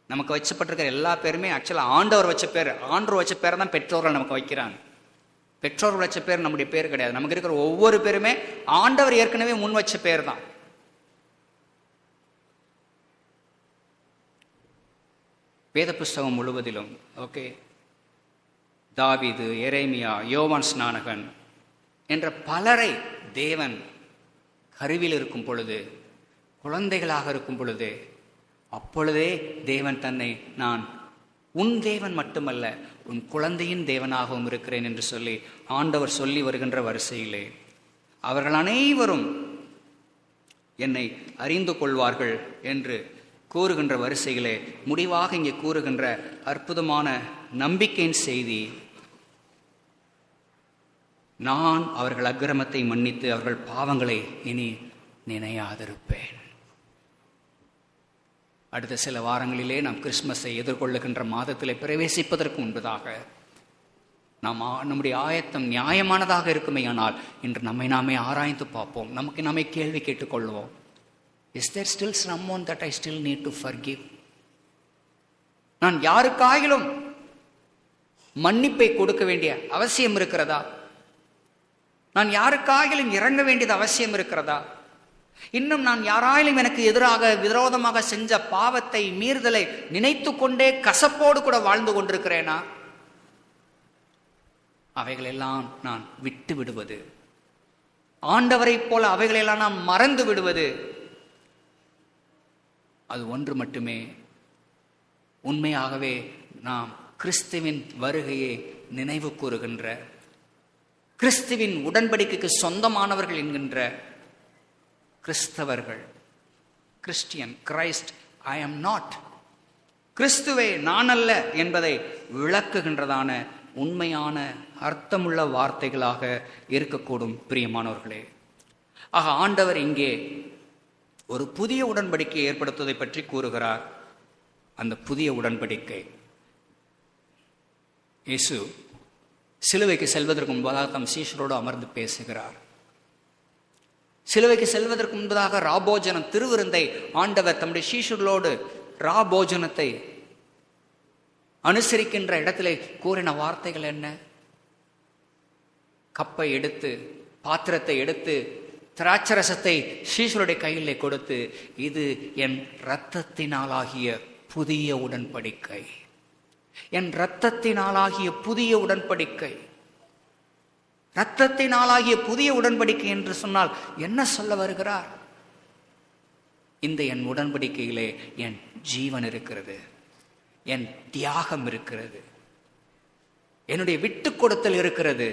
நமக்கு வச்சப்பட்டிருக்கிற எல்லா பேருமே ஆக்சுவலாக ஆண்டவர் வச்ச பேர். ஆண்டவர் வச்ச பேரை தான் பெற்றோர்கள் நமக்கு வைக்கிறாங்க. பெற்றோர்கள் வச்ச பேர் நம்முடைய பேர் கிடையாது. நமக்கு இருக்கிற ஒவ்வொரு பேருமே ஆண்டவர் ஏற்கனவே முன் வச்ச பேர் தான். வேத புஸ்தகம் முழுவதிலும் ஓகே, தாவீது, எரேமியா, யோவான் ஸ்நானகன் என்ற பலரை தேவன் கருவில் இருக்கும் பொழுது, குழந்தைகளாக இருக்கும் பொழுது, அப்பொழுதே தேவன் தன்னை நான் உன் தேவன் மட்டுமல்ல உன் குழந்தையின் தேவனாகவும் இருக்கிறேன் என்று சொல்லி ஆண்டவர் சொல்லி வருகின்ற வரிசையிலே அவர்கள் அனைவரும் என்னை அறிந்து கொள்வார்கள் என்று கூறுகின்ற வரிசையிலே முடிவாக இங்கே கூறுகின்ற அற்புதமான நம்பிக்கையின் செய்தி, நான் அவர்கள் அக்கிரமத்தை மன்னித்து அவர்கள் பாவங்களை இனி நினையாதிருப்பேன். அடுத்த சில வாரங்களிலே நாம் கிறிஸ்மஸை எதிர்கொள்ளுகின்ற மாதத்திலே பிரவேசிப்பதற்கு முன்பதாக நம்முடைய ஆயத்தம் நியாயமானதாக இருக்குமே. ஆனால் இன்று நம்மை நாமே ஆராய்ந்து பார்ப்போம், நமக்கு நாமே கேள்வி கேட்டுக்கொள்வோம். Is there still someone that I still need to forgive? நான் யாருக்காகிலும் மன்னிப்பை கொடுக்க வேண்டிய அவசியம் இருக்கிறதா? நான் யாருக்காகிலும் இறங்க வேண்டியது அவசியம் இருக்கிறதா? இன்னும் நான் யாராயிலும் எனக்கு எதிராக விரோதமாக செஞ்ச பாவத்தை, மீறுதலை நினைத்து கொண்டே கசப்போடு கூட வாழ்ந்து கொண்டிருக்கிறேனா? அவைகளெல்லாம் நான் விட்டு விடுவது, ஆண்டவரை போல அவைகளெல்லாம் நான் மறந்து விடுவது, அது ஒன்று மட்டுமே உண்மையாகவே நாம் கிறிஸ்துவின் வருகையை நினைவு கூறுகின்ற, கிறிஸ்துவின் உடன்படிக்கைக்கு சொந்தமானவர்கள் என்கின்ற கிறிஸ்தவர்கள். Christian, Christ I am not, கிறிஸ்துவே நான் அல்ல என்பதை விளக்குகின்றதான உண்மையான அர்த்தமுள்ள வார்த்தைகளாக இருக்கக்கூடும் பிரியமானவர்களே. ஆக ஆண்டவர் இங்கே ஒரு புதிய உடன்படிக்கையை ஏற்படுத்துவதை பற்றி கூறுகிறார். அந்த புதிய உடன்படிக்கை இயேசு சிலுவைக்கு செல்வதற்கு முன்பதாக தம் சீஷரோடு அமர்ந்து பேசுகிறார். சிலுவைக்கு செல்வதற்கு முன்பதாக ராபோஜனம் திருவிருந்தை ஆண்டவர் தம்முடைய சீஷர்களோடு போஜனத்தை அனுசரிக்கின்ற இடத்திலே கூறின வார்த்தைகள் என்ன? கப்பை எடுத்து, பாத்திரத்தை எடுத்து, திராட்சரசத்தை சீஷருடைய கையிலே கொடுத்து, இது என் இரத்தத்தினாலாகிய புதிய உடன்படிக்கை, என் இரத்தத்தினாலாகிய புதிய உடன்படிக்கை. இரத்தத்தினாலாகிய புதிய உடன்படிக்கை என்று சொன்னால் என்ன சொல்ல வருகிறார்? இந்த என் உடன்படிக்கையிலே என் ஜீவன் இருக்கிறது, என் தியாகம் இருக்கிறது, என்னுடைய விட்டு கொடுத்தல் இருக்கிறது,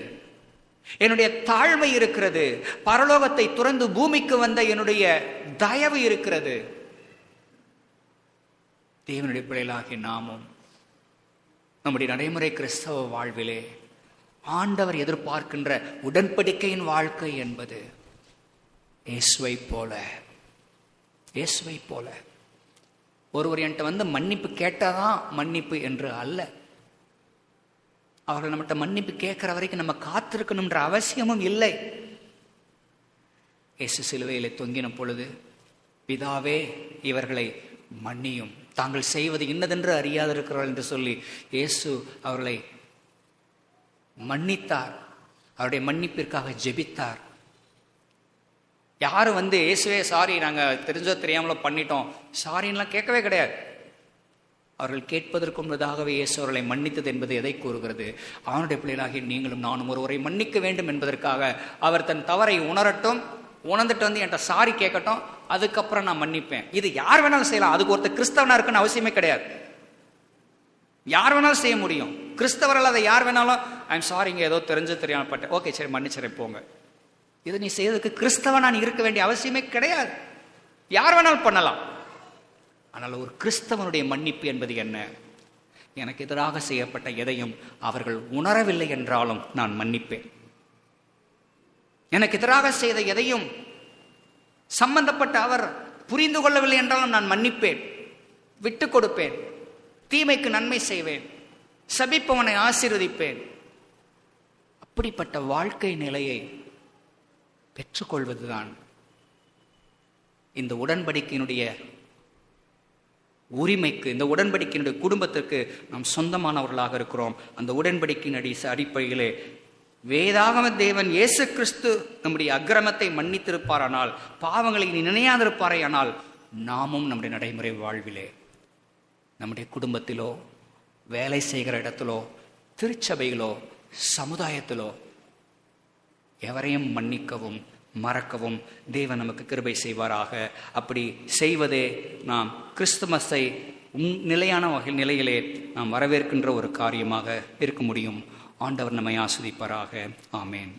என்னுடைய தாழ்மை இருக்கிறது, பரலோகத்தை துறந்து பூமிக்கு வந்த என்னுடைய தயவு இருக்கிறது. தேவனுடைய பிள்ளைகளாகிய நாமும் நம்முடைய நடைமுறை கிறிஸ்தவ வாழ்விலே ஆண்டவர் எதிர்பார்க்கின்ற உடன்படிக்கையின் வாழ்க்கை என்பது இயேசுவை போல. ஒருவர் என்கிட்ட வந்து மன்னிப்பு கேட்டாதான் மன்னிப்பு என்று அல்ல. அவர்கள் நம்மகிட்ட மன்னிப்பு கேட்கிற வரைக்கும் நம்ம காத்திருக்கணும்ன்ற அவசியமும் இல்லை. இயேசு சிலுவையிலே தொங்கின பொழுது, பிதாவே இவர்களை மன்னியும், தாங்கள் செய்வது இன்னதென்று அறியாதிருக்கிறார்கள் என்று சொல்லி இயேசு அவர்களை மன்னித்தார். அவருடைய மன்னிப்பிற்காக ஜெபித்தார். யாரும் வந்து இயேசுவே சாரி, நாங்கள் தெரிஞ்சோ தெரியாமலோ பண்ணிட்டோம், சாரின்லாம் கேட்கவே கிடையாது. அவர்கள் கேட்பதற்கு முன்னதாகவே இயேசு அவர்களை மன்னித்தது என்பது எதை கூறுகிறது? அவனுடைய பிள்ளைகளாகிய நீங்களும் நானும் ஒருவரை மன்னிக்க வேண்டும் என்பதற்காக அவர் தன் தவறை உணரட்டும், உணர்ந்துட்டு வந்து என்கிட்ட சாரி கேட்கட்டும், அதுக்கப்புறம் நான் மன்னிப்பேன். இது யார் வேணாலும் செய்யலாம். அதுக்கு ஒருத்தர் கிறிஸ்தவனா இருக்குன்னு அவசியமே கிடையாது. யார் வேணாலும் செய்ய முடியும். கிறிஸ்தவர்கள் அதை யார் வேணாலும் ஐம் சாரிங்க, ஏதோ தெரிஞ்சு தெரியாமல் பட்டேன், ஓகே சரி மன்னிச்சிடறேன் போங்க. இது நீ செய்யறதுக்கு கிறிஸ்தவனா நீ இருக்க வேண்டிய அவசியமே கிடையாது. யார் வேணாலும் பண்ணலாம். ஆனால் ஒரு கிறிஸ்தவனுடைய மன்னிப்பு என்பது என்ன? எனக்கு எதிராக செய்யப்பட்ட எதையும் அவர்கள் உணரவில்லை என்றாலும் நான் மன்னிப்பேன். எனக்கு எதிராக செய்த எதையும் சம்பந்தப்பட்ட அவர் புரிந்து கொள்ளவில்லை என்றாலும் நான் மன்னிப்பேன், விட்டு கொடுப்பேன், தீமைக்கு நன்மை செய்வேன், சபிப்பவனை ஆசீர்வதிப்பேன். அப்படிப்பட்ட வாழ்க்கை நிலையை பெற்றுக்கொள்வதுதான் இந்த உடன்படிக்கையினுடைய உரிமைக்கு, இந்த உடன்படிக்கையினுடைய குடும்பத்திற்கு நாம் சொந்தமானவர்களாக இருக்கிறோம். அந்த உடன்படிக்கையின் அடிப்படையிலே வேதாகம தேவன் இயேசு கிறிஸ்து நம்முடைய அக்கிரமத்தை மன்னித்திருப்பாரானால், பாவங்களை நினையாதிருப்பாரையானால், நாமும் நம்முடைய நடைமுறை வாழ்விலே, நம்முடைய குடும்பத்திலோ, வேலை செய்கிற இடத்திலோ, திருச்சபையிலோ, சமுதாயத்திலோ எவரையும் மன்னிக்கவும் மறக்கவும் தேவன் நமக்கு கிருபை செய்வாராக. அப்படி செய்வதே நாம் கிறிஸ்துமஸை நிலையான நிலையிலே நாம் வரவேற்கின்ற ஒரு காரியமாக இருக்க முடியும். ஆண்டவர் நம்மை ஆசீர்வதிப்பாராக. ஆமேன்.